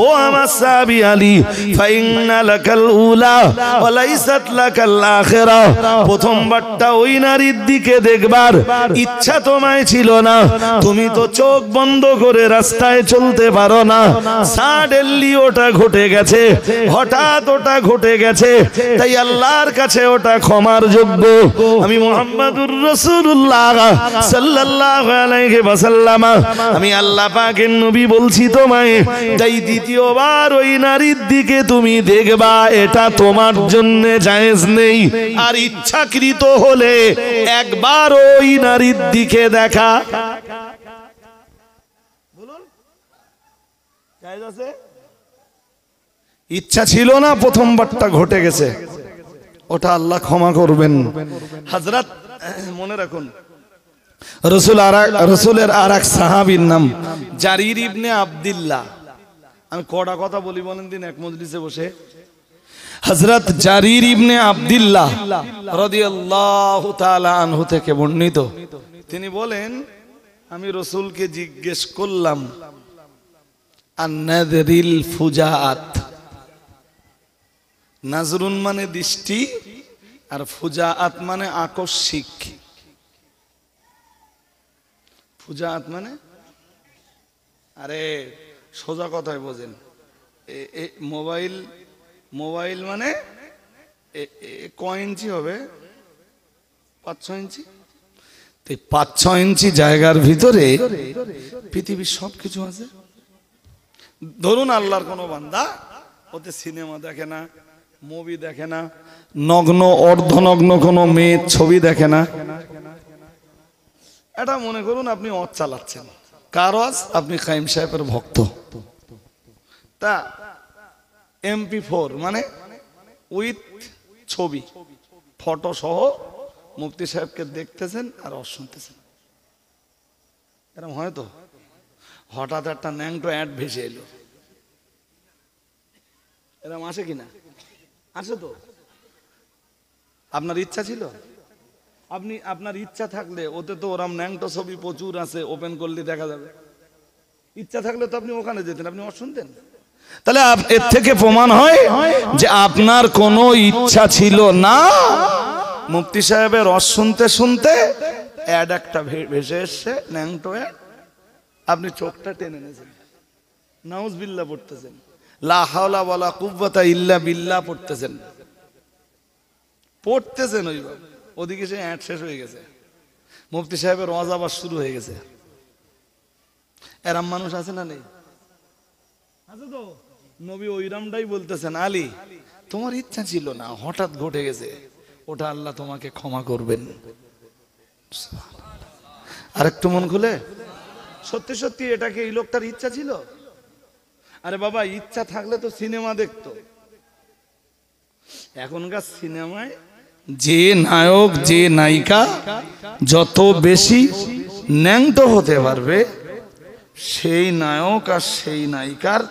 Speaker 1: ও আমার সাহাবী আলী, ফাইন্না লাকাল উলা ওয়া লাইসাত লাকাল আখিরা, প্রথমবারটা ওই নারীর দিকে দেখবার ইচ্ছা তোমায় ছিল না, তুমি তো চোখ বন্ধ করে রাস্তায় চলতে পারো না, সাডেনলি ওটা ঘটে গেছে, হঠাৎ ওটা ঘটে গেছে, তাই আল্লাহর কাছে ওটা ক্ষমার যোগ্য। আমি মুহাম্মদুর রাসূলুল্লাহ সাল্লাল্লাহু আলাইহি ওয়াসাল্লাম, আমি আল্লাহ পাকের নবী বলছি তোমায়, তাই দ্বিতীয়বার ওই নারীর দিকে তুমি দেখবা, এটা তোমার জন্য জায়েজ নেই। আর ইচ্ছাকৃত হলে একবার ওই নারীর দিকে দেখা, বলুন জায়েজ আছে? ইচ্ছা ছিল না, প্রথমবারটা ঘটে গেছে, ওটা আল্লাহ ক্ষমা করবেন। হযরত মনে রাখুন, রসুলের আর এক সাহাবীর নাম জারির ইবনে আব্দুল্লাহ। আমি কটা কথা বলি বলেন দিন এক মজলিসে বসে। হযরত জারির ইবনে আব্দুল্লাহ রাদিয়াল্লাহু তাআলা আনহু থেকে বর্ণিত, তিনি বলেন, আমি রসুলকে জিজ্ঞেস করলাম আন-নাযরিল ফুজাআত, নাজরুন মানে দৃষ্টি, আর ফুজাআত মানে আকস্মিক। ফুজাআত মানে, আরে সোজা কথায় বোঝেন, মোবাইল মানে কয় ইঞ্চি হবে? 5-6 ইঞ্চি। 5-6 ইঞ্চি জায়গার ভিতরে পৃথিবীর সবকিছু আছে। ধরুন আল্লাহর কোনো বান্দা, ওতে সিনেমা দেখে না, মুভি দেখে না, নগ্ন অর্ধনগ্ন কোনো মেয়ের ছবি দেখে না। এটা মনে করুন আপনি অজ চালাচ্ছেন, কার ওয়াজ? আপনি কাইম সাহেবের ভক্ত, তা MP4 মানে উইথ ছবি, ফটো সহ মুফতি সাহেবকে দেখতেছেন আর ওয়াজ শুনতেছেন। এরকম হয়তো হঠাৎ একটা ন্যাংটো অ্যাড ভেসে এলো, এরকম আসে কিনা? আসে তো। আপনার ইচ্ছা ছিল? আপনার ইচ্ছা থাকলে ওতে তো ওরম ন্যাংটো ছবি প্রচুর আছে, ওপেন করলে দেখা যাবে। ইচ্ছা থাকলে তো আপনি ওখানে যেতেন, আপনি শুনতেন। তাহলে এর থেকে প্রমাণ হয় যে আপনার কোনো ইচ্ছা ছিল না। মুফতি সাহেবের রস শুনতে শুনতে অ্যাড একটা ভেসে এসছে, ন্যাংটো অ্যাড, আপনি চোখটা টেনে নিয়েছেন, নাউজুবিল্লাহ পড়তেছেন, লা হাওলা ওয়ালা কুওয়াতা ইল্লা বিল্লাহ পড়তেছেন, ওইভাবে। ওদিকে সে অ্যাড শেষ হয়ে গেছে, মুফতি সাহেবের ওয়াজ আবার শুরু হয়ে গেছে। এরম মানুষ আছে না নেই? আছে তো। নবী ওইরামটাই বলতেছেন, আলী তোমার ইচ্ছা ছিল না, হঠাৎ ঘটে গেছে, ওটা আল্লাহ তোমাকে ক্ষমা করবেন। আরেকটু মন খুলে, সত্যি সত্যি এটা কি এই লোকটার ইচ্ছা ছিল? আরে বাবা, ইচ্ছা থাকলে তো সিনেমা দেখতো। এখনকার সিনেমায় যে নায়ক যে নায়িকা যত বেশি ন্যাংটো হতে পারবে, সেই নায়ক আর সেই নায়িকার,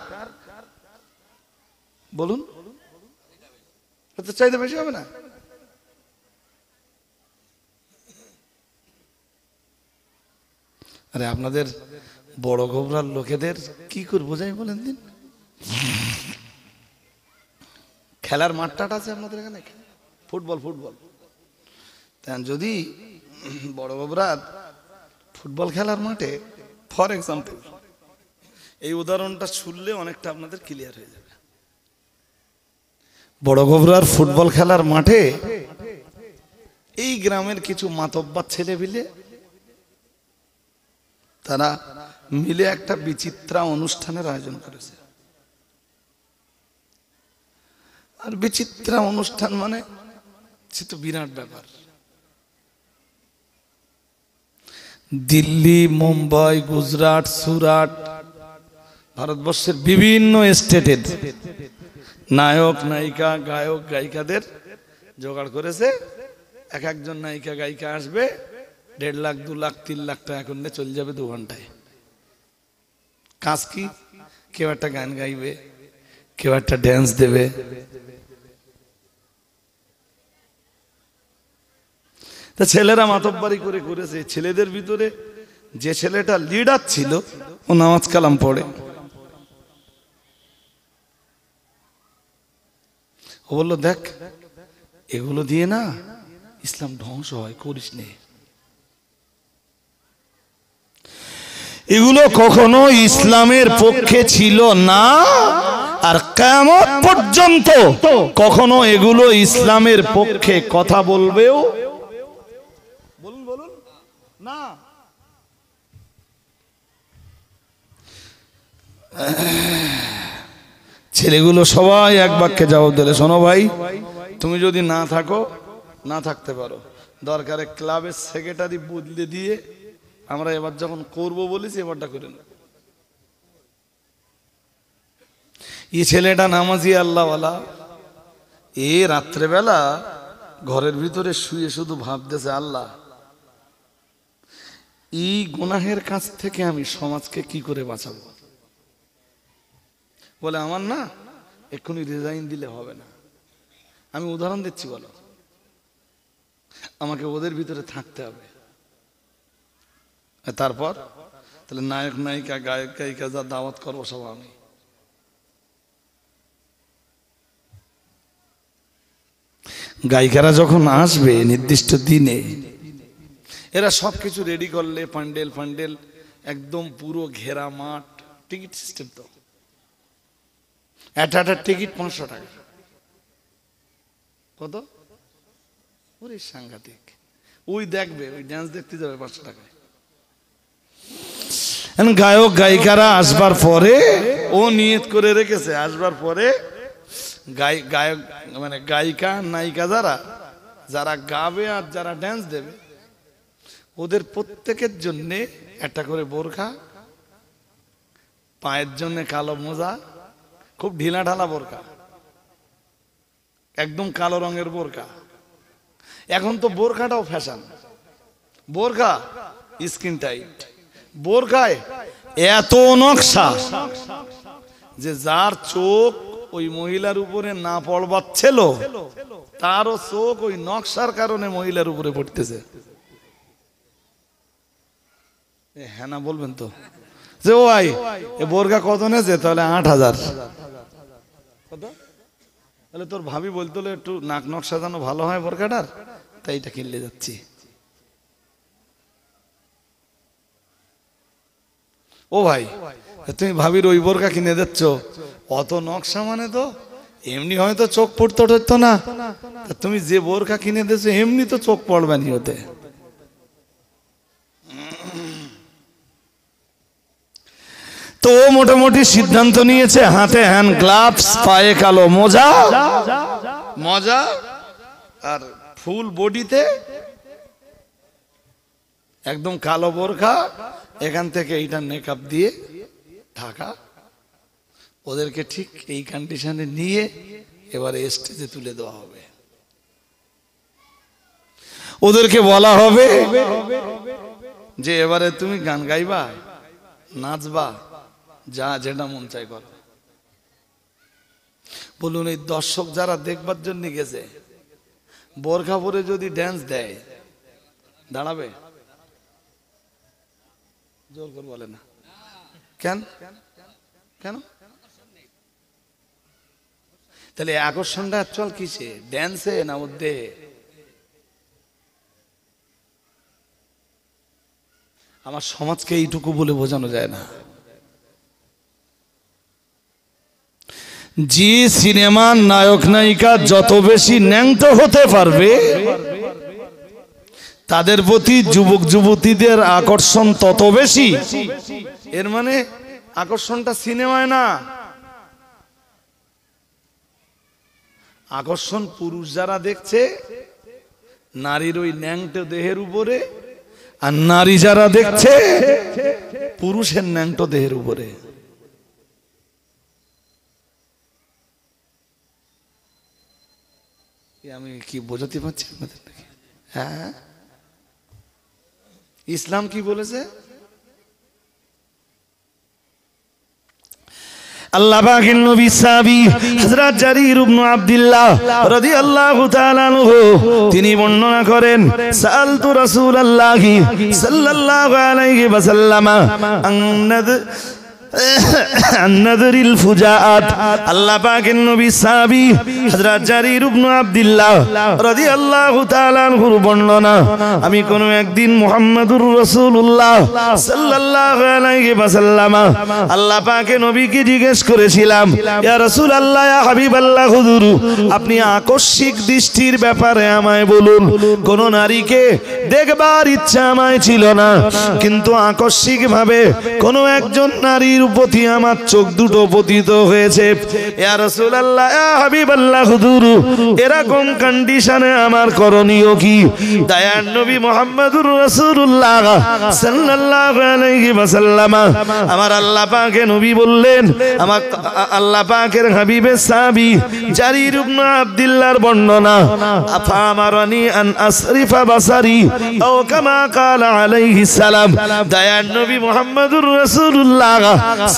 Speaker 1: বলুন, চাইতে বেশি হবে না? আরে আপনাদের বড় গোবরার লোকেদের কি করে বোঝাই বলেন দিন? খেলার মাঠটা আছে আপনাদের এখানে, ফুটবল, যদি বড় গোবরার ফুটবল খেলার মাঠে, ফর এক্সাম্পল, এই উদাহরণটা শুনলে অনেকটা আপনাদের ক্লিয়ার হয়ে যাবে। বড় গোবরার ফুটবল খেলার মাঠে এই গ্রামের কিছু মাতব্বর ছেলে মিলে, তারা মিলে একটা বিচিত্রা অনুষ্ঠানের আয়োজন করেছে। আর বিচিত্রা অনুষ্ঠান মানে সে তো বিরাট ব্যাপার। দিল্লি, মুম্বাই, গুজরাট, সুরাট, ভারতবর্ষের বিভিন্ন স্টেটের নায়ক নায়িকা, গায়ক গায়িকাদের জোগাড় করেছে। এক একজন নায়িকা গায়িকা আসবে, 1.5 লাখ 2 লাখ 3 লাখ টাকা করে চলে যাবে 2 ঘন্টায়। কাজ কি? কেউ একটা গান গাইবে, কেউ একটা ড্যান্স দেবে। তা ছেলেরা মাতব্বারি করে করেছে। ছেলেদের ভিতরে যে ছেলেটা লিডার ছিল, ও নামাজ কালাম পড়ে। ও বলল, দেখ এগুলো দিয়ে না ইসলাম ধ্বংস হয়, করিস নে। এগুলো কখনো ইসলামের পক্ষে ছিল না, আর কিয়ামত পর্যন্ত কখনো এগুলো ইসলামের পক্ষে কথা বলবেও বলুন না। ছেলেগুলো সবাই এক বাক্যে জবাব দিলে, শোনো ভাই, তুমি যদি না থাকো, না থাকতে পারো, দরকারে ক্লাবের সেক্রেটারি বদলে দিয়ে আমরা এবার যখন করব বলেছি এবারটা করে না। এই ছেলেটা নামাজি আল্লাহওয়ালা, এ রাত্রেবেলা ঘরের ভিতরে শুয়ে শুধু ভাবতেছে, আল্লাহ এই গুনাহের কাছ থেকে আমি সমাজকে কি করে বাঁচাবো। বলে, আমার না এক্ষুনি রিজাইন দিলে হবে না, আমি উদাহরণ দিচ্ছি, বলো, আমাকে ওদের ভিতরে থাকতে হবে। তারপর তাহলে নায়ক নায়িকা গায়ক গায়িকা যা দাওয়াত করবো সব আমি। গায়িকারা যখন আসবে নির্দিষ্ট দিনে, এরা সবকিছু রেডি করলে, প্যান্ডেল ফান্ডেল একদম পুরো ঘেরা মাঠ, টিকিট সিস্টেম তো, একটা টিকিট 500 টাকা। কত? ওরে সাংঘাতিক। ওই দেখবে, ওই ডান্স দেখতে যাবে 500 টাকায়। গায়ক গায়িকারা আসবার পরে ও নিয়ত করে রেখেছে, আসবার পরে গায়ক মানে গায়িকা নায়িকা যারা গাবে আর যারা ড্যান্স দেবে, ওদের প্রত্যেকের জন্য একটা করে বোরখা, পায়ের জন্য কালো মোজা, খুব ঢিলা ঢালা বোরখা, একদম কালো রঙের বোরখা। এখন তো বোরখাটাও ফ্যাশন, বোরখা স্কিন টাইট, বোরকায় এত নকশা যে যার চোখ ওই মহিলার উপরে না পড়বার ছিল তারও চোখ ওই নকশার কারণে মহিলার উপরে পড়তেছে। হ্যাঁ না বলবেন তো যে ও ভাই এ বোরকা কত নেছে? তাহলে ৮,০০০। কত? তাহলে তোর ভাবি বলতো একটু নাক নকশা যেন ভালো হয় বোরকাটার, তাই এটা কিনলে যাচ্ছি। ও ভাই তুমি ভাবির ওই বোরকা কিনে দিচ্ছ, অত নকশা মানে তো এমনি হয়তো চোখ পড়তে হতো না, তুমি যে বোরকা কিনে দিচ্ছ এমনি তো চোখ পড়বে নি ওতে। তো মোটামুটি সিদ্ধান্ত নিয়েছে, হাতে হ্যান্ড গ্লাভস, পায়ে কালো মোজা, মোজা আর ফুল বডিতে একদম কালো বোরকা, এখান থেকে এইটা মেকআপ দিয়ে ঢাকা। ওদেরকে ঠিক এই কন্ডিশনে নিয়ে এবারে স্টেজে তুলে দেওয়া হবে। ওদেরকে বলা হবে যে এবারে তুমি গান গাইবা, নাচবা, যা যেটা মন চাই করো। বলুন এই দর্শক যারা দেখবার জন্য গেছে বোরখা পরে যদি ড্যান্স দেয় দাঁড়াবে? জোর করে বলে না কেন? কেন? তাহলে আকর্ষণটা চল কিসে? ড্যান্সে না মধ্যে? আমার সমাজকে এইটুকু বলে বোঝানো যায় না। যে সিনেমার নায়ক নায়িকা যত বেশি ন্যাংটো হতে পারবে তাদের প্রতি যুবক যুবতীদের আকর্ষণ তত বেশি। এর মানে আকর্ষণটা সিনেমায় না, আকর্ষণ পুরুষ যারা দেখছে নারীর ওই ন্যাংটো দেহের উপরে, আর নারী যারা দেখছে পুরুষের ন্যাংটো দেহের উপরে। আমি কি বোঝাতে পারছি আপনাদের নাকি? হ্যাঁ, ইসলাম কি বলেছে? আল্লাহ পাকের নবী সাহাবী হযরত জারীর ইবনে আব্দুল্লাহ রাদিয়াল্লাহু তাআলা আনহু তিনি বর্ণনা করেন, সাআলতু রাসূলুল্লাহি সাল্লাল্লাহু আলাইহি ওয়াসাল্লাম আন-নাযরিল ফুজাআত। আল্লাহ পাকের নবী সাহাবী হযরত জারীর ইবনে আব্দুল্লাহ রাদিয়াল্লাহু তাআলা আনহুর বর্ণনা, আমি কোন একদিন মুহাম্মদুর রাসূলুল্লাহ সাল্লাল্লাহু আলাইহি ওয়াসাল্লাম আল্লাহ পাকের নবীকে জিজ্ঞেস করেছিলাম, ইয়া রাসূলুল্লাহ, ইয়া হাবিবাল্লাহ, হুজুর আপনি আকস্মিক দৃষ্টির ব্যাপারে আমায় বলুন। কোন নারীকে দেখবার ইচ্ছা আমায় ছিল না, কিন্তু আকস্মিক ভাবে কোন একজন নারীর প্রতি আমার চোখ দুটো পতিত হয়েছে। ইয়া রাসূলুল্লাহ, ইয়া হাবিবাল্লাহ, হুজুর এরকম কন্ডিশনে আমার করণীয় কি? দয়ার নবী মুহাম্মদুর রাসূলুল্লাহ সাল্লাল্লাহু আলাইহি ওয়াসাল্লাম আমার আল্লাহ পাকের নবী বললেন, আমার আল্লাহ পাকের হাবিবের সাহাবী জারীর ইবনে আব্দুল্লাহর বর্ণনা, আফামারানি আন আসরিফা বাসারি ও কামা ক্বালা আলাইহিস সালাম। দয়ার নবী মুহাম্মদুর রাসূলুল্লাহ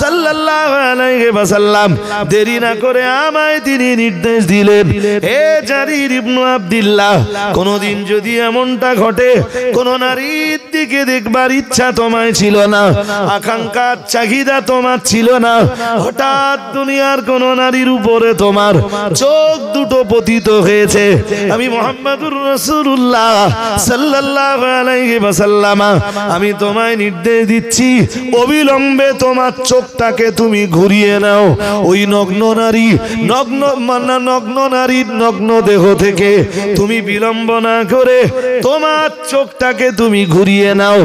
Speaker 1: সাল্লাল্লাহু আলাইহি ওয়াসাল্লাম দেরি না করে আমায় তিনি নির্দেশ দিলেন, হে জারীর ইবনে আব্দুল্লাহ, কোনদিন যদি এমনটা ঘটে কোন নারীর দিকে দেখবার ইচ্ছা তোমায় ছিল না, আকাঙ্ক্ষা চাহিদা তোমার ছিল না, হঠাৎ দুনিয়ার কোন নারীর উপরে তোমার চোখ দুটো পতিত হয়েছে, আমি মুহাম্মদুর রাসূলুল্লাহ সাল্লাল্লাহু আলাইহি ওয়াসাল্লাম আমি তোমায় নির্দেশ দিচ্ছি, অবিলম্বে তোমার চোখটাকে তুমি ঘুরিয়ে নাও। ওই নগ্ন নারীর নগ্ন দেহ থেকে তুমি বিলম্ব না করে তোমার চোখটাকে তুমি ঘুরিয়ে নাও।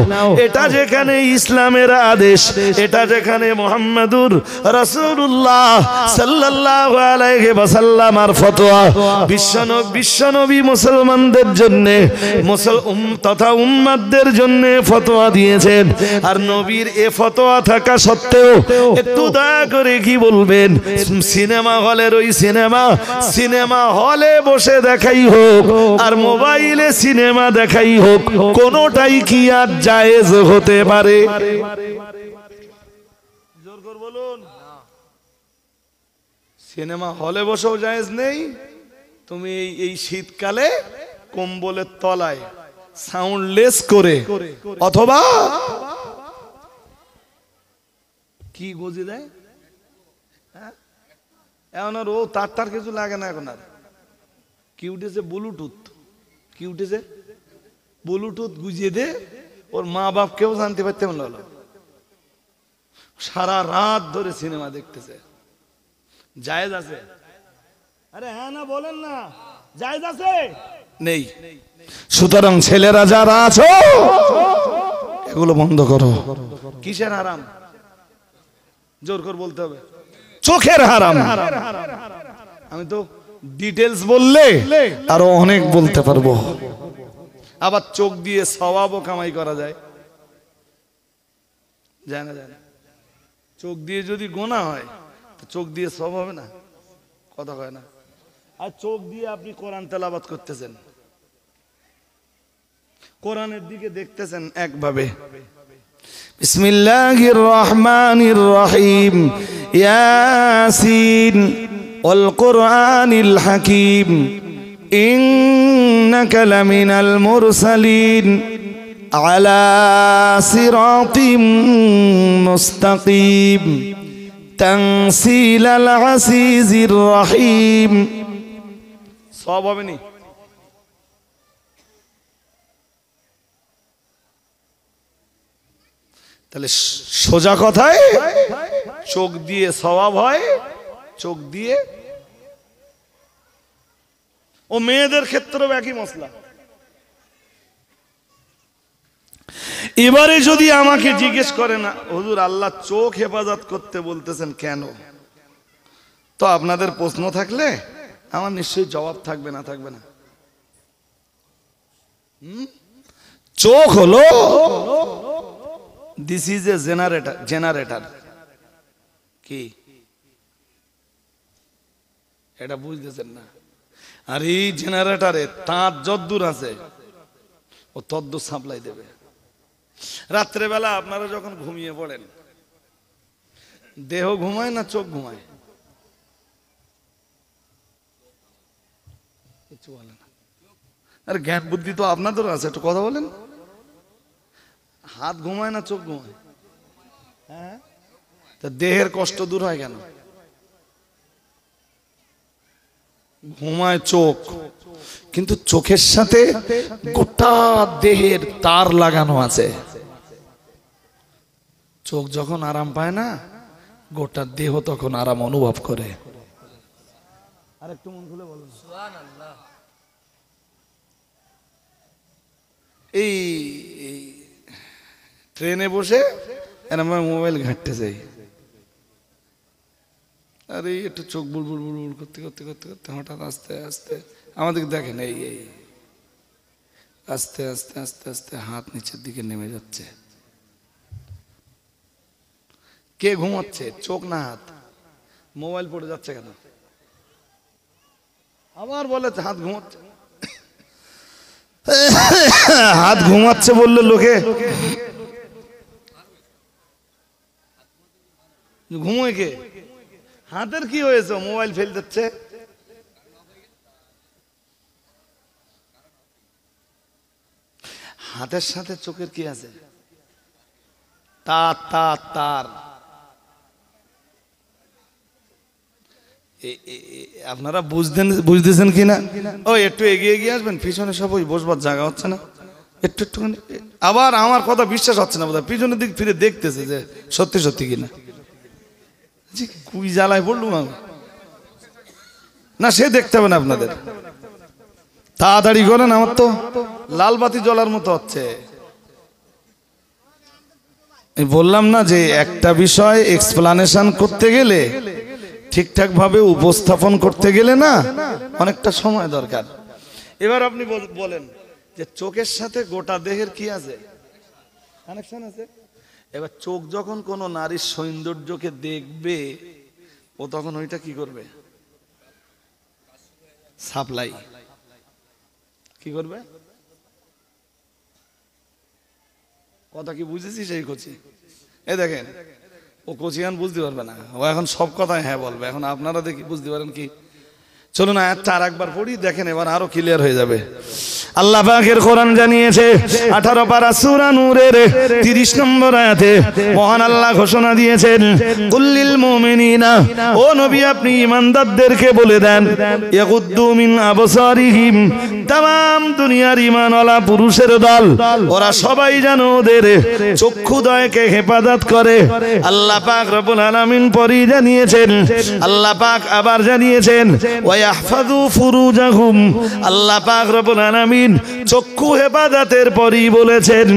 Speaker 1: এটা যেখানে ইসলামের আদেশ, এটা যেখানে মুহাম্মদুর রাসূলুল্লাহ সাল্লাল্লাহু আলাইহি ওয়াসাল্লামের ফতোয়া, বিশ্বনবী মুসলমানদের জন্য তথা উম্মতদের জন্য ফতোয়া দিয়েছেন। আর নবীর এ ফতোয়া থাকা সত্ত্বেও হতেও একটু দয়া করে কি বলবেন, সিনেমা হলের ওই সিনেমা হলে বসে দেখাই হোক আর মোবাইলে সিনেমা দেখাই হোক, কোনোটাই কি আর জায়েজ হতে পারে? জোর করে বলুন। সিনেমা হলে বসেও জায়েজ নেই। তুমি এই শীতকালে কম্বলের তলায় সাউন্ডলেস করে অথবা কি গজি দেয়, এখন আর ও তার কিছু লাগে না। এখন আর কি উঠেছে, ব্লুটুথ গুজিয়ে দে, ওর মা বাপ কেউ জানতে পারতে হলো, সারা রাত ধরে সিনেমা দেখতেছে। জায়েজ আছে? আরে হ্যাঁ না বলেন না, জায়েজ আছে? নেই। সুতরাং ছেলেরা যারা আছো এগুলো বন্ধ করো। কিসের হারাম? জোর করে বলতে হবে, চোখের হারাম। আমি তো ডিটেলস বললে আরো অনেক বলতে পারবো। আবার চোখ দিয়ে সওয়াবও কামাই করা যায়, জানা যায় না? চোখ দিয়ে যদি গোনা হয় তো চোখ দিয়ে সব হবে না, কথা কয় না। আর চোখ দিয়ে আপনি কোরআন তেলাওয়াত করতেছেন, কোরআনের দিকে দেখতেছেন একভাবে, বিসমিল্লাহির রহমানির রহিম, ইয়াসিন ওয়াল কুরআনিল হাকীম, ইন্নাকা লামিনাল মুরসালিন আলা সিরাতিম মুস্তাকিম, তানসিলাল আজিজির রহিম। সব হবে নি? তাহলে সোজা কথায় চোখ দিয়ে সওয়াব হয়, চোখ দিয়ে। ও মেয়েদের ক্ষেত্রেও একই মশলা। এবারে যদি আমাকে জিজ্ঞেস করে না হুজুর আল্লাহ চোখ হেফাজত করতে বলতেছেন কেন, তো আপনাদের প্রশ্ন থাকলে আমার নিশ্চয়ই জবাব থাকবে না, থাকবে না? চোখ হলো দিস ইজ এ জেনারেটর। কি এটা বুঝতেছেন না? আর এই জেনারেটরে তার যদ্দূর আছে ও তদ্দূর সাপ্লাই দেবে। রাত্রেবেলা আপনারা যখন ঘুমিয়ে পড়েন, দেহ ঘুমায় না চোখ ঘুমায়? কিছু বলে না। আর জ্ঞান বুদ্ধি তো আপনাদেরও আছে, একটু কথা বলেন। হাত ঘুমায় না চোখ ঘুমায়? হ্যাঁ, তা দেহের কষ্ট দূর হয় কেন? ঘুমায় চোখ, কিন্তু চোখের সাথে গোটা দেহের তার লাগানো আছে। চোখ যখন আরাম পায় না, গোটা দেহ তখন আরাম অনুভব করে। আরেকটু মন খুলে বলুন সুবহানাল্লাহ। এই ট্রেনে বসে আমরা মোবাইল ঘাঁটতে যাই, আরে একটু চোখ বুড়বুড় বুড়বুড় করতে করতে করতে করতে হঠাৎ আস্তে আস্তে আমাদের দেখেন এই আস্তে আস্তে আস্তে আস্তে হাত নিচের দিকে নেমে যাচ্ছে। কে ঘুমাচ্ছে, চোখ না হাত? মোবাইল পড়ে যাচ্ছে কেন? আবার বলে হাত ঘুমাচ্ছে। হাত ঘুমাচ্ছে বললে লোকে ঘুমোয় কে? হাতের কি হয়েছে? মোবাইল ফেল যাচ্ছে। হাতের সাথে চোখের কি আছে? তার তার তার। আপনারা বুঝতেছেন কিনা? ও একটু এগিয়ে গিয়ে আসবেন, পিছনে সব ওই বসবার জায়গা হচ্ছে না, একটু একটুখানি। আবার আমার কথা বিশ্বাস হচ্ছে না বোধহয়, পিছনের দিক ফিরে দেখতেছে যে সত্যি সত্যি কিনা। কুই জ্বালায় পড়লুম আমি না, সে দেখতে হবে না আপনাদের। তাড়াতাড়ি করেন, আমার তো লাল বাতি জ্বলার মতো হচ্ছে। বললাম না যে একটা বিষয় এক্সপ্লানেশন করতে গেলে, ঠিকঠাক ভাবে উপস্থাপন করতে গেলে না অনেকটা সময় দরকার। এবার আপনি বলেন যে চোখের সাথে গোটা দেহের কি আছে? কানেকশন আছে। এবার চোখ যখন কোনো নারীর সৌন্দর্যকে দেখবে, ও তখন ওইটা কি করবে? সাপ্লাই কি করবে? কথা কি বুঝেছিস? এই কচি, এই দেখেন, ও কচিয়ান বুঝতে পারবে না, ও এখন সব কথাই হ্যাঁ বলবে। এখন আপনারা দেখি বুঝতে পারেন কি? চলুন আয়াতটা আরেকবার পড়ি, দেখেন এবার আরো ক্লিয়ার হয়ে যাবে। আল্লাহ পাকের কোরআন জানিয়েছে 18 পারা সূরা নূরের 30 নম্বর আয়াতে মহান আল্লাহ ঘোষণা দিয়েছেন, কুল্লিল মুমিনিনা, ও নবী আপনি ঈমানদারদেরকে বলে দেন, ইয়াগুদ্দু মিন আবসারিহিম, तमाम দুনিয়ার ঈমানওয়ালা পুরুষের দল, ওরা সবাই যেন ওদের চক্ষুদয়কে হেফাজত করে। আল্লাহ পাক রব্বুল আলামিন পরই জানিয়েছেন, আল্লাহ পাক আবার জানিয়েছেন, ওয়া ইয়াহফাযু ফুরুজাহুম, আল্লাহ পাক রব্বুল আলামিন চক্ষু হেফাজতের পরই বলেছেন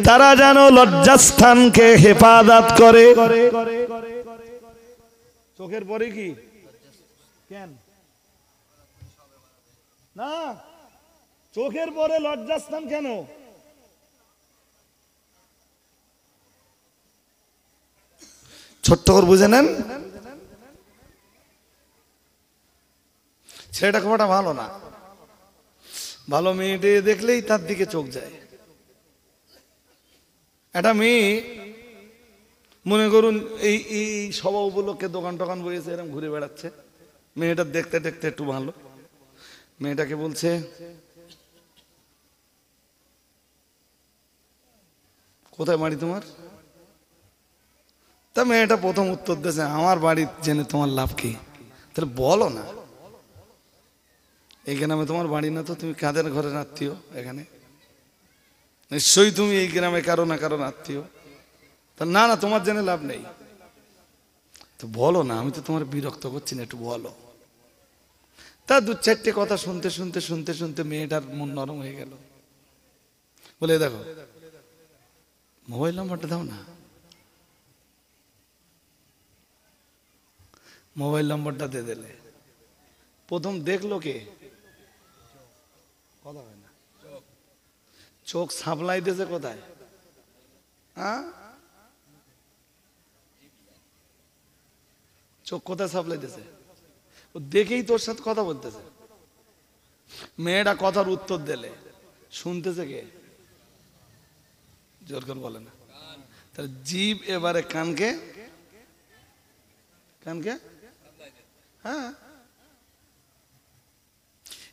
Speaker 1: তারা যেন লজ্জাস্থানকে হেফাজত করে। চোখের পরে কি কেন না? চোখের পরে লজ্জাস্থান কেন? ছোট্ট করে বুঝে নেন, ছেলেটা খুব একটা ভালো না, ভালো মেয়েটে দেখলেই তার দিকে চোখ যায়। একটা মেয়ে মনে করুন এই এই সভা উপলক্ষে দোকান টোকান বসেছে, এরকম ঘুরে বেড়াচ্ছে, মেয়েটা দেখতে দেখতে একটু ভালো, মেয়েটাকে বলছে কোথায় বাড়ি তোমার? তা মেয়েটা প্রথম উত্তর দিয়েছে, আমার বাড়ি জেনে তোমার লাভ কি? তাহলে বলো না, এই গ্রামে তোমার বাড়ি না তো তুমি কাদের ঘরের আত্মীয়? এখানে নিশ্চয়ই তুমি এই গ্রামে কারো না কারো আত্মীয়। তা না না তোমার জেনে লাভ নেই, তো বলো না, আমি তো তোমার বিরক্ত করছি না, একটু বলো। তা 2-4টে কথা শুনতে শুনতে শুনতে শুনতে মেয়েটার মন নরম হয়ে গেল, বলে দেখো মোবাইল নাম্বারটা দাও না। মোবাইল নাম্বারটা দিয়ে দিলে, প্রথম দেখলো কে? কথা হয় না, চোখ সাপ্লাই দিয়েছে কোথায়? চোখ কোথায় সাপ্লাই দিয়েছে? ও দেখেই তোর সাথে কথা বলতেছে। মেয়েটা কথার উত্তর দিলে শুনতেছে কে? জোর করে বলে না, তাহলে জিভ এবারে কানকে কানকে হ্যাঁ,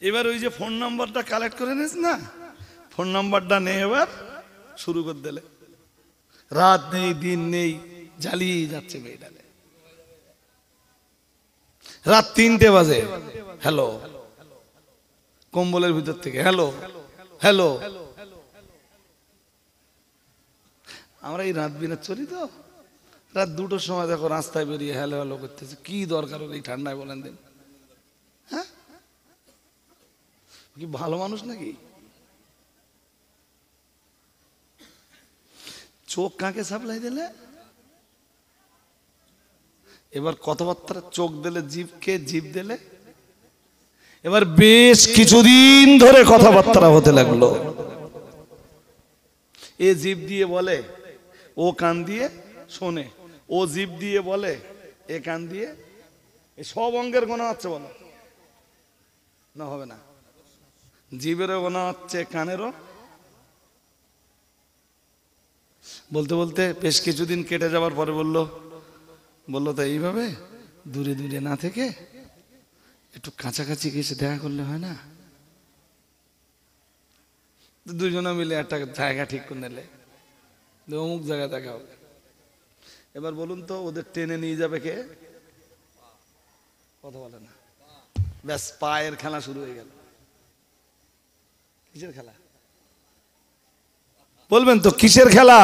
Speaker 1: এবার ওই যে ফোন নাম্বারটা কালেক্ট করে নিস না, ফোন নাম্বারটা নে, এবার শুরু করে দিলে, রাত নেই দিন নেই জ্বালিয়ে যাচ্ছে মেয়েটা। রাত 3টে বাজে, হ্যালো, কম্বলের ভিতর থেকে হ্যালো হ্যালো। আমরা এই রাত বিরাত চলি তো, রাত 2টোর সময় দেখো রাস্তায় বেরিয়ে হ্যালো হ্যালো করতেছে, কি দরকার এই ঠান্ডায় বলেন দিন? হ্যাঁ, কি ভালো মানুষ নাকি? চোখ কাকে সাপ্লাই দিলে? এবার কথাবার্তা চোখ দিলে জিভকে, জিভ দিলে এবার বেশ কিছুদিন ধরে কথাবার্তা হতে লাগলো। এ জিভ দিয়ে বলে, ও কান দিয়ে শোনে, ও জিভ দিয়ে বলে, এ কান দিয়ে। এই সব অঙ্গের গোনা হচ্ছে, বলো না? হবে না? জিভেরও গোনা হচ্ছে, কানেরও। বলতে বলতে বেশ কিছুদিন কেটে যাওয়ার পরে বললো তো এইভাবে দূরে দূরে না থেকে একটু কাছাকাছি গেছে দেখা করলে হয় না? দুজনে মিলে একটা জায়গা ঠিক করে নিলে, অমুক জায়গায় দেখা হবে। এবার বলুন তো ওদের টেনে নিয়ে যাবে কে? কথা বলে না, ব্যাস পায়ের খেলা শুরু হয়ে গেল। কিসের খেলা বলবেন তো? কিসের খেলা?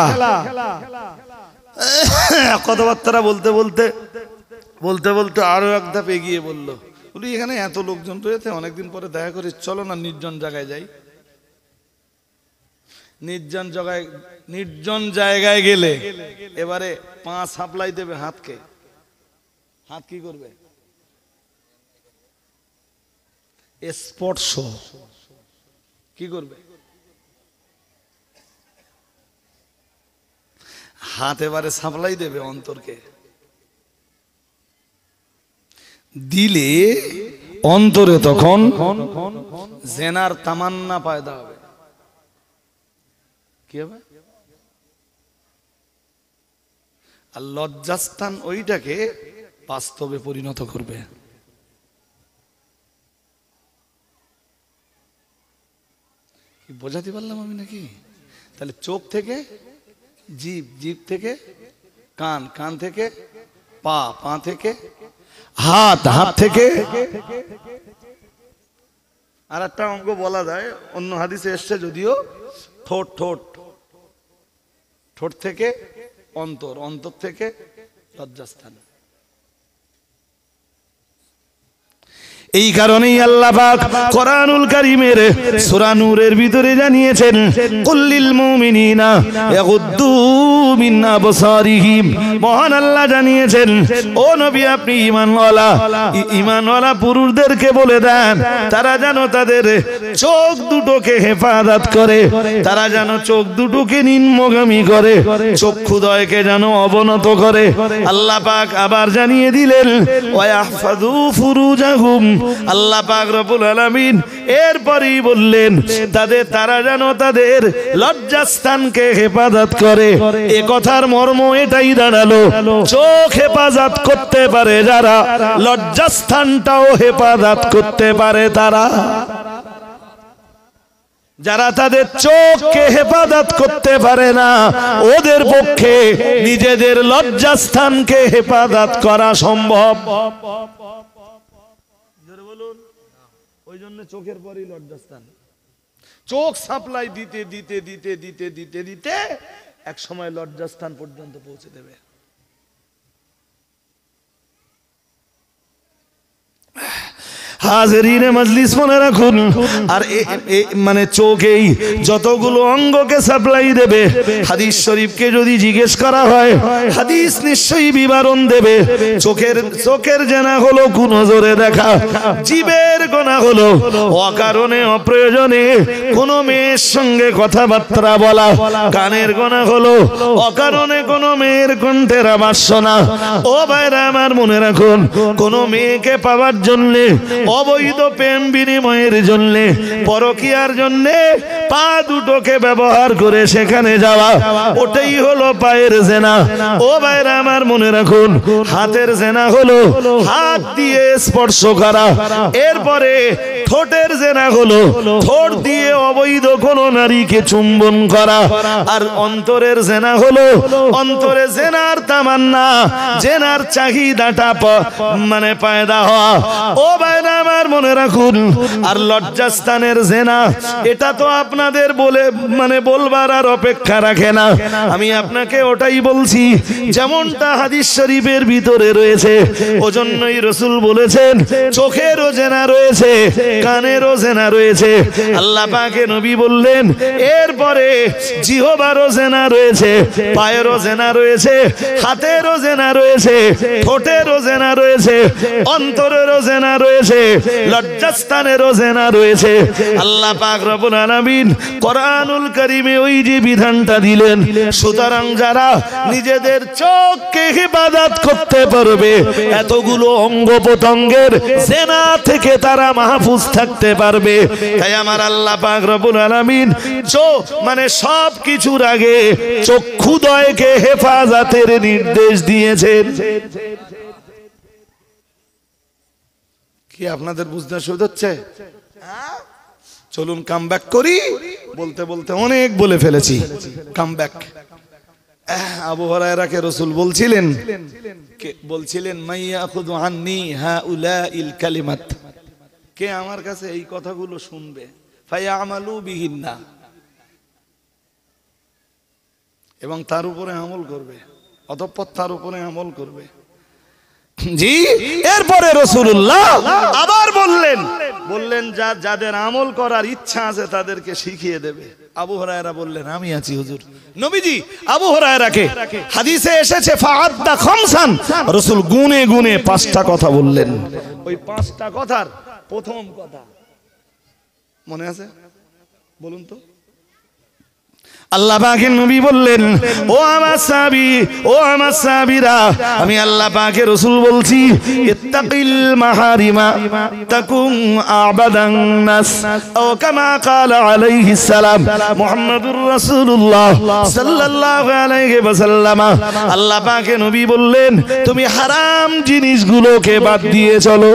Speaker 1: কথাবার্তা বলতে বলতে বলতে বলতে আরো এক ধাপ এগিয়ে বললো, বলি এখানে এত লোকজন রয়েছে, অনেকদিন পরে দেখা করি, চলো না নির্জন জায়গায় যাই। নির্জন জায়গায় গেলে এবারে পা সাপ্লাই দেবে হাতকে, হাত কি করবে? স্পর্শ কি করবে? হাত এবারে সাপ্লাই দেবে অন্তরকে, দিলে অন্তরে তখন জেনার তামান্না পয়দা হবে। কি হবে? আর লজ্জাস্থান ওইটাকে বাস্তবে পরিণত করবে। কি বোঝাতে পারলাম আমি নাকি? তাহলে চোখ থেকে জিভ, জিভ থেকে কান, কান থেকে পা, পা থেকে হাত, হাত থেকে আর একটা অঙ্গ বলা যায়, অন্য হাদিসে এসছে যদিও, ঠোঁট, ঠোঁট, ঠোঁট থেকে অন্তর, অন্তর থেকে লজ্জাস্থান। এই কারণেই আল্লাহ পাক কোরআনুল কারীমের সূরা নূরের ভিতরে জানিয়েছেন, কুল্লিল মুমিনিনা ইয়াগুদ্দু মিন আবসারিহিম। মহান আল্লাহ জানিয়েছেন, ও নবী আপনি ঈমানওয়ালা পুরুষদেরকে বলে দেন তারা যেন তাদের চোখ দুটোকে হেফাজত করে, তারা যেন চোখ দুটোকে নিম্নগামী করে, চক্ষুদ্বয়কে যেন অবনত করে। আল্লাহ পাক আবার জানিয়ে দিলেন, ওয়াহফাযু ফুরুজাহুম। আল্লাহ পাক রব্বুল আলামিন এরপরই বললেন তারা যেন তাদের লজ্জাস্থানকে হেফাজত করে। এ কথার মর্ম এটাই দাঁড়ালো, চোখ হেফাজত করতে পারে যারা, লজ্জাস্থানটাও হেফাজত করতে পারে তারা। যারা তাদের চোখকে হেফাজত করতে পারে না, ওদের পক্ষে নিজেদের লজ্জাস্থানকে হেফাজত করা সম্ভব। ওই জন্য চোখের পরই লজ্জাস্থান। চোখ সাপ্লাই দিতে দিতে দিতে দিতে দিতে দিতে এক সময় লজ্জাস্থান পর্যন্ত পৌঁছে দেবে। হাজিরিনে মজলিস মনে রাখুন, আর মানে চোখেই যতগুলো অঙ্গকে সাপ্লাই দেবে, হাদিস শরীফকে যদি জিজ্ঞেস করা হয় হাদিস নিশ্চয়ই বিবরণ দেবে। চোখের জানা হলো কুনজরে দেখা, জিভের গোনা হলো অকারণে অপ্রয়োজনে কোন মেয়ের সঙ্গে কথাবার্তা বলা, কানের গোনা হলো অকারণে কোন মেয়ের কণ্ঠের আওয়াজ শোনা। ও ভাইরা আমার মনে রাখুন, কোন মেয়েকে পাওয়ার জন্য, অবৈধ প্রেম বিনিময়ের জন্য, পরকীয়ার জন্য পা দুটোকে ব্যবহার করে সেখানে যাওয়া, ওটাই হলো পায়ের জেনা। ও ভাইরা আমার মনে রাখুন, হাতের জেনা হলো হাত দিয়ে স্পর্শ করা। এরপরে ঠোঁটের জেনা হলো ঠোঁট দিয়ে অবৈধ কোন নারীকে চুম্বন করা। আর অন্তরের জেনা হলো অন্তরে জেনার তামান্না, জেনার চাহিদাটা মানে পয়দা হওয়া। ও ভাইরা আমার মনে রাখুন, আর লজ্জাস্থানের জেনা, এটা তো আপনাদের বলে মানে বলবার আর অপেক্ষা রাখে না। আমি আপনাকে ওটাই বলছি যেমনটা হাদিস শরীফের ভিতরে রয়েছে। ওজন্যই রাসূল বলেছেন, চোখেরও জেনা রয়েছে, কানেরও জেনা রয়েছে। আল্লাহ পাকে নবী বললেন, এরপরে জিহবারও জেনা রয়েছে, পায়েরও জেনা রয়েছে, হাতেরও জেনা রয়েছে, ঠোঁটেরও জেনা রয়েছে, অন্তরেরও জেনা রয়েছে, লজ্জাস্থানেরও জেনা রয়েছে। আল্লাহ পাক রব্বুল আলামিন কোরআনুল কারীমে ওই যে বিধানটা দিলেন, সুতরাং যারা নিজেদের চোখকে হেফাজত করতে পারবে, এতগুলো অঙ্গ প্রত্যঙ্গের জেনা থেকে তারা মাহফুজ থাকতে পারবে। তাই আমার আল্লাহ পাক রব্বুল আলামিন মানে সব কিছুর আগে চক্ষুদ্বয়কে হেফাজতের নির্দেশ দিয়েছেন। কি আপনাদের বুঝতে অসুবিধা হচ্ছে? চলুন কাম ব্যাক করি, বলতে বলতে অনেক বলে ফেলেছি। Come back. আবু হুরায়রাকে রাসূল বলছিলেন মাইয়াখুযু আন্নী হাউলাইল কালিমাত, কে আমার কাছে এই কথাগুলো শুনবে, ফায়ামালু বিহিন্না, এবং তার উপরে আমল করবে, অতঃপর তার উপরে আমল করবে। জি, এরপরে রাসূলুল্লাহ আবার বললেন যাদের আমল করার ইচ্ছা আছে তাদেরকে শিখিয়ে দেবে। আবু হুরায়রা বললেন, আমি আছি হুজুর। নবীজি আবু হুরায়রাকে, হাদিসে এসেছে ফাআদ্দা খামসান, রাসূল গুনে গুনে 5টা কথা বললেন। ওই 5টা কথার প্রথম কথা মনে আছে? বলুন তো। আল্লাহ পাকের নবী বললেন, ও আমার সাহাবী, ও আমার সাহাবীরা, আমি আল্লাহ পাকের রাসূল বলছি, ইত্তাকিল মাহারিমা তাকুম আবাদান নাস, ও কামা ক্বালা আলাইহিস সালাম মুহাম্মাদুর রাসূলুল্লাহ সাল্লাল্লাহু আলাইহি ওয়াসাল্লাম। আল্লাহ পাকের নবী বললেন, তুমি হারাম জিনিসগুলোকে বাদ দিয়ে চলো।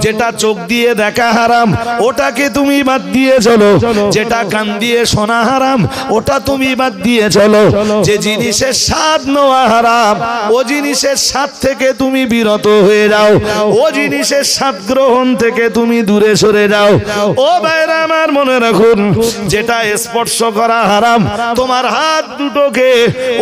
Speaker 1: যেটা চোখ দিয়ে দেখা হারাম, ওটাকে তুমি বাদ দিয়ে চলো। যেটা কান দিয়ে শোনা হারাম, ওটা তুমি বাদ দিয়ে চলো। যে জিনিসের স্বাদ নেওয়া হারাম, ও জিনিসের স্বাদ থেকে তুমি বিরত হয়ে যাও। ও জিনিসের স্বাদ গ্রহণ থেকে তুমি দূরে সরে যাও। ও ভাইরা আমার, মনে রাখুন, যেটা স্পর্শ করা হারাম, তোমার হাত দুটোকে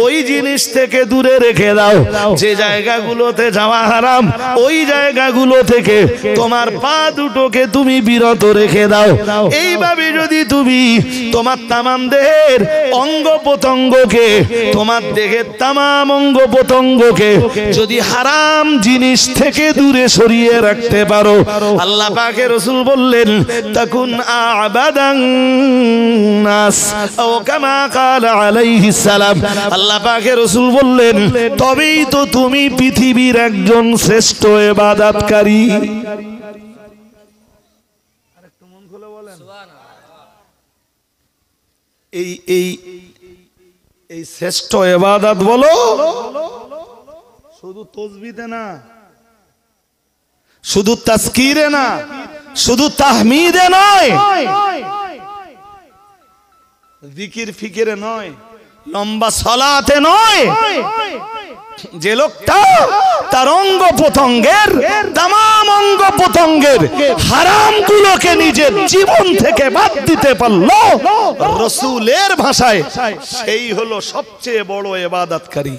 Speaker 1: ওই জিনিস থেকে দূরে রেখে দাও। যে জায়গাগুলোতে যাওয়া হারাম, ওই জায়গাগুলো থেকে তোমার পা দুটোকে তুমি বিরত রেখে দাও। এইভাবে যদি তুমি তোমার তামাম দেহের অঙ্গ প্রত্যঙ্গকে, তোমার দেহের তামাম অঙ্গ প্রত্যঙ্গকে যদি হারাম জিনিস থেকে দূরে সরিয়ে রাখতে পারো, আল্লাহ পাকের রাসূল বললেন, তাকুন আবাদান নাস, ও কামা ক্বালা আলাইহিস সালাম। আল্লাহ পাকের রাসূল বললেন, তবেই তো তুমি পৃথিবীর একজন শ্রেষ্ঠ ইবাদতকারী। আরেকটু মন খুলে বলেন। এই শ্রেষ্ঠ ইবাদত বলো, শুধু তাসবিহে না, শুধু তাজকিরে না, শুধু তাহমিদে নয়, জিকির ফিকিরে নয়, লম্বা সালাতে নয়। যে লোকটা তার অঙ্গ প্রত্যঙ্গের, তামাম অঙ্গ প্রত্যঙ্গের হারাম গুলোকে নিজের জীবন থেকে বাদ দিতে পারলো, রাসূলের ভাষায় সেই হলো সবচেয়ে বড় ইবাদতকারী।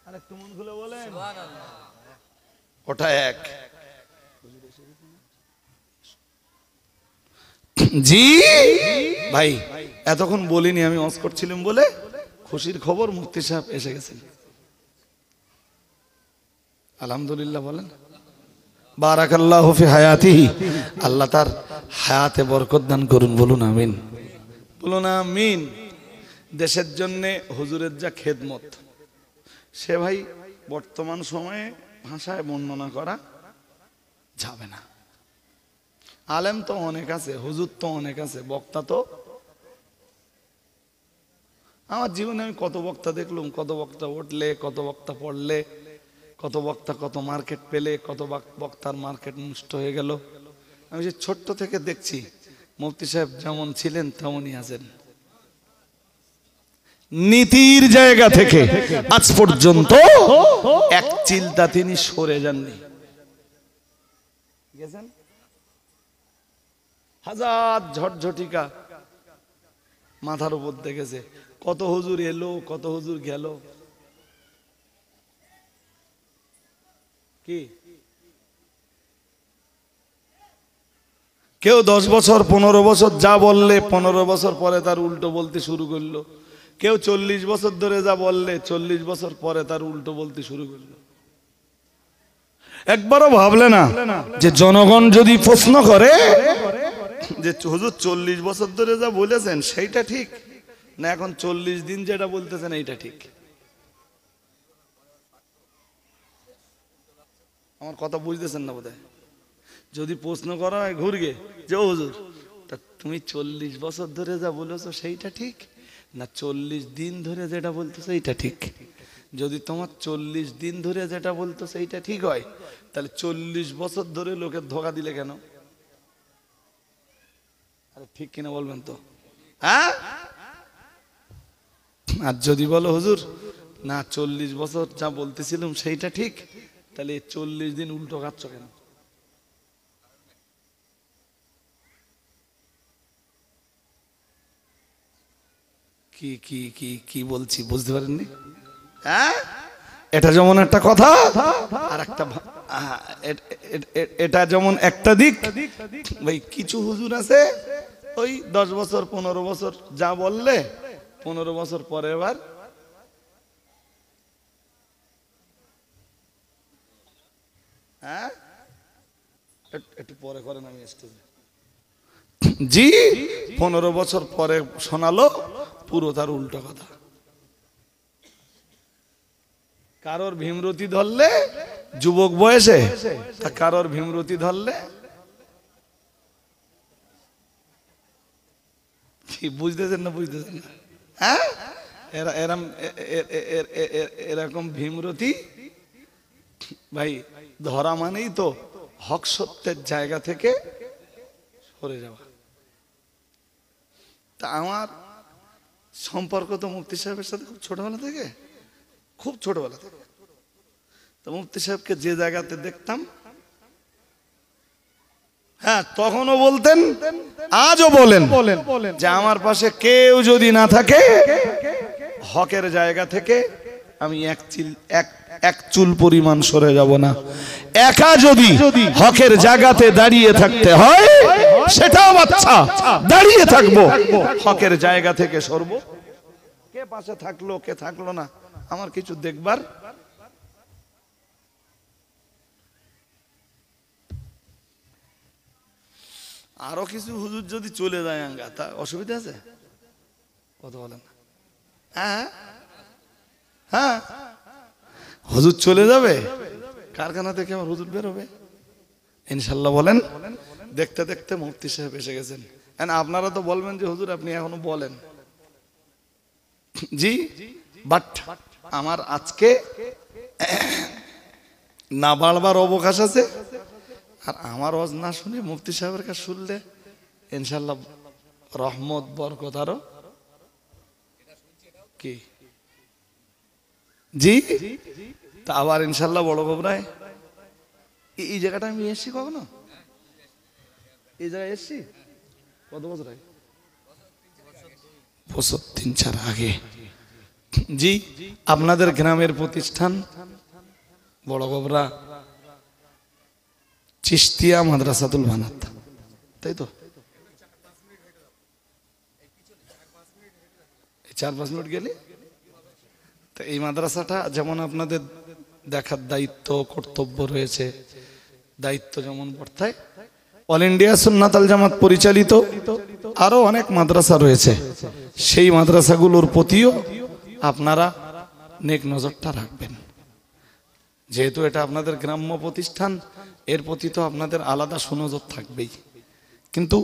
Speaker 1: আরেকটু মন খুলে বলেন, ওটা এক। জি ভাই, এতক্ষণ বলিনি, আমি ওয়াজ করছিলাম বলে। খুশির খবর, মুফতি সাহেব এসে গেছেন, আলহামদুলিল্লাহ বলেন। বারাকাল্লাহু ফি হায়াতিহি, আল্লাহ তার হায়াতে বরকত দান করুন, বলুন আমিন, বলুন আমিন। দেশের জন্য হুজুরের যা খেদমত, সে ভাই বর্তমান সময়ে ভাষায় বর্ণনা করা যাবে না। আলেম তো অনেক আছে, হুজুর তো অনেক আছে, বক্তা তো, আমার জীবনে আমি কত বক্তা দেখলাম, কত বক্তা উঠলে, কত বক্তা পড়লে, কত বক্তা কত মার্কেট পেলে, কত বক্তার মার্কেট নষ্ট হয়ে গেল। আমি যে ছোট্ট থেকে দেখছি, মুফতি সাহেব যেমন ছিলেন তেমনই আছেন। নীতির জায়গা থেকে আজ পর্যন্ত এক চিলতা তিনি সরে যাননি। হাজার ঝটঝটিকা মাথার উপর দেখেছে, কত হুজুর এলো, কত হুজুর গেল। কি কেউ 10 বছর 15 বছর যা বললে 15 বছর পরে তার উল্টো বলতে শুরু করলো। কেউ 40 বছর ধরে যা বললে 40 বছর পরে তার উল্টো বলতে শুরু করলো। একবারও ভাবলে না যে জনগণ যদি প্রশ্ন করে যে হুজুর 40 বছর ধরে যা বলেছেন সেইটা ঠিক না, এখন 40 দিন যেটা বলতেছেন এইটা ঠিক? আমার কথা বুঝতেছেন না বোধহয়। যদি প্রশ্ন করা হয় ঘুরগে যে হুজুর তা তুমি 40 বছর ধরে যা বলেছো সেইটা ঠিক না 40 দিন ধরে যেটা বলতেছো এইটা ঠিক? যদি তোমার 40 দিন ধরে যেটা বলতো সেইটা ঠিক হয়, তাহলে 40 বছর ধরে লোকের ধোকা দিলে কেন? আরে ঠিক কিনা বলবেন তো, হ্যাঁ? আর যদি বলো হুজুর না 40 বছর যা বলতেছিলাম সেইটা ঠিক, তাহলে 40 দিন উল্টো খাচ্ছ কেন? কি কি কি কি বলছি বুঝতে পারেননি? হ্যাঁ, এটা যেমন একটা কথা, আর একটা এটা যেমন একটা দিক। ভাই কিছু হুজুর আছে ওই 10 বছর 15 বছর যা বললে 15 বছর পরে এবার হ্যাঁ একটু পরে করেন, আমি স্টেজে জি 15 বছর পরে শোনালো পুরো তার উল্টো কথা। কারোর ভীমরতি ধরলে যুবক বয়সে, তা কারোর ভীমরতি ধরলে কি বুঝতেছেন না বুঝতেছেন না? হ্যাঁ, এরকম ভীমরতি ভাই ধরা মানেই তো হক সত্যের জায়গা থেকে সরে যাওয়া। তা আমার সম্পর্ক তো মুফতি সাহেবের সাথে খুব ছোটবেলা থেকে, খুব ছোটবেলা থেকে। তো মুফতি সাহেবকে যে জায়গাতে দেখতাম, হ্যাঁ তখনও বলতেন, আজও বলেন যে আমার পাশে কেউ যদি না থাকে হকের জায়গা থেকে আমি এক চুল পরিমাণ সরে যাব না। একা যদি হকের জায়গাতে দাঁড়িয়ে থাকতে হয় সেটাও আচ্ছা, দাঁড়িয়ে থাকবো, হকের জায়গা থেকে সরবো। কে পাশে থাকলো কে থাকলো না আমার কিছু দেখবার আরো কিছু হুজুর যদি চলে যায় আঙ্গা, তা অসুবিধা আছে? কথা বলেন। হ্যাঁ হ্যাঁ, হুজুর চলে যাবে, কারখানা থেকে আমার হুজুর বেরোবে ইনশাল্লাহ। বলেন, দেখতে দেখতে মুফতি সাহেব এসে গেছেন। আপনারা তো বলবেন যে হুজুর আপনি এখনো বলেন, জি, বাট আমার আজকে না বাড়বার অবকাশ আছে। আর আমার ওয়াজ না শুনে মুফতি সাহেবের কাছে শুনলে ইনশাল্লাহ রহমত বরকত আরো কি, জি। তা আবার ইনশাল্লাহ বড় গোবরায় এই জায়গাটা আমি এসছি কখনো, এই জায়গায় এসছি কত বছর আগে? বছর 3-4 আগে। জি, আপনাদের গ্রামের প্রতিষ্ঠান বড় গোবরা চিশতিয়া মাদ্রাসাতুল বানাত, তাই তো? 4-5 মিনিট গেলে তো এই মাদ্রাসাটা যেমন আপনাদের দেখার দায়িত্ব কর্তব্য রয়েছে, দায়িত্ব যেমন বর্তায়, অল ইন্ডিয়া সুন্নাত আল জামাত পরিচালিত আরো অনেক মাদ্রাসা রয়েছে, সেই মাদ্রাসাগুলোর প্রতিও আপনারা নেক নজরটা রাখবেন। যেহেতু এটা আপনাদের গ্রাম্য প্রতিষ্ঠান, এর প্রতি তো আপনাদের আলাদা সুনজর থাকবেই। কিন্তু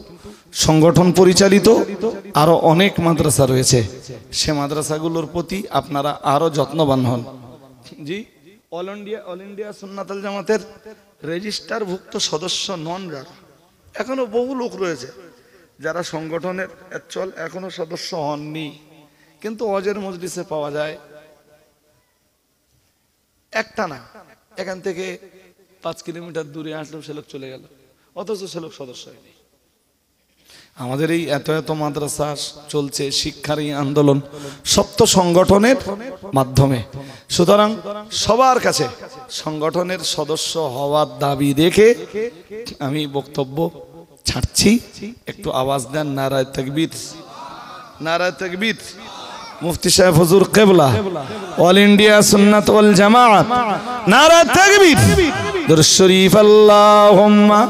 Speaker 1: সংগঠন পরিচালিত আরো অনেক মাদ্রাসা রয়েছে, সে মাদ্রাসাগুলোর প্রতি আপনারা আরো যত্নবান হন। জি, অল ইন্ডিয়া সুন্নাত আল জামাতের রেজিস্টারভুক্ত সদস্য নন যারা, এখনো বহু লোক রয়েছে যারা সংগঠনের অ্যাকচুয়াল এখনো সদস্য হননি, কিন্তু ওয়াজের মজলিসে পাওয়া যায় একটা না, এখান থেকে 5 কিলোমিটার দূরে আসলেও সে লোক চলে গেল, অথচ সে লোক সদস্য হয়নি। আমাদের এই এত এত মাদ্রাসা চলছে, শিক্ষার এই আন্দোলন সপ্ত সংগঠনের মাধ্যমে। সুতরাং সবার কাছে সংগঠনের সদস্য হওয়ার দাবি রেখে আমি বক্তব্য ছাড়ছি। একটু আওয়াজ দেন, নারায়ে তাকবীর, নারায়ে তাকবীর। মুফতি সাহেব হুজুর কিবলা, অল ইন্ডিয়া সুন্নাত ওয়াল জামাত, নারায়ে তাকবীর। দরুদ শরীফ আল্লাহুম্মা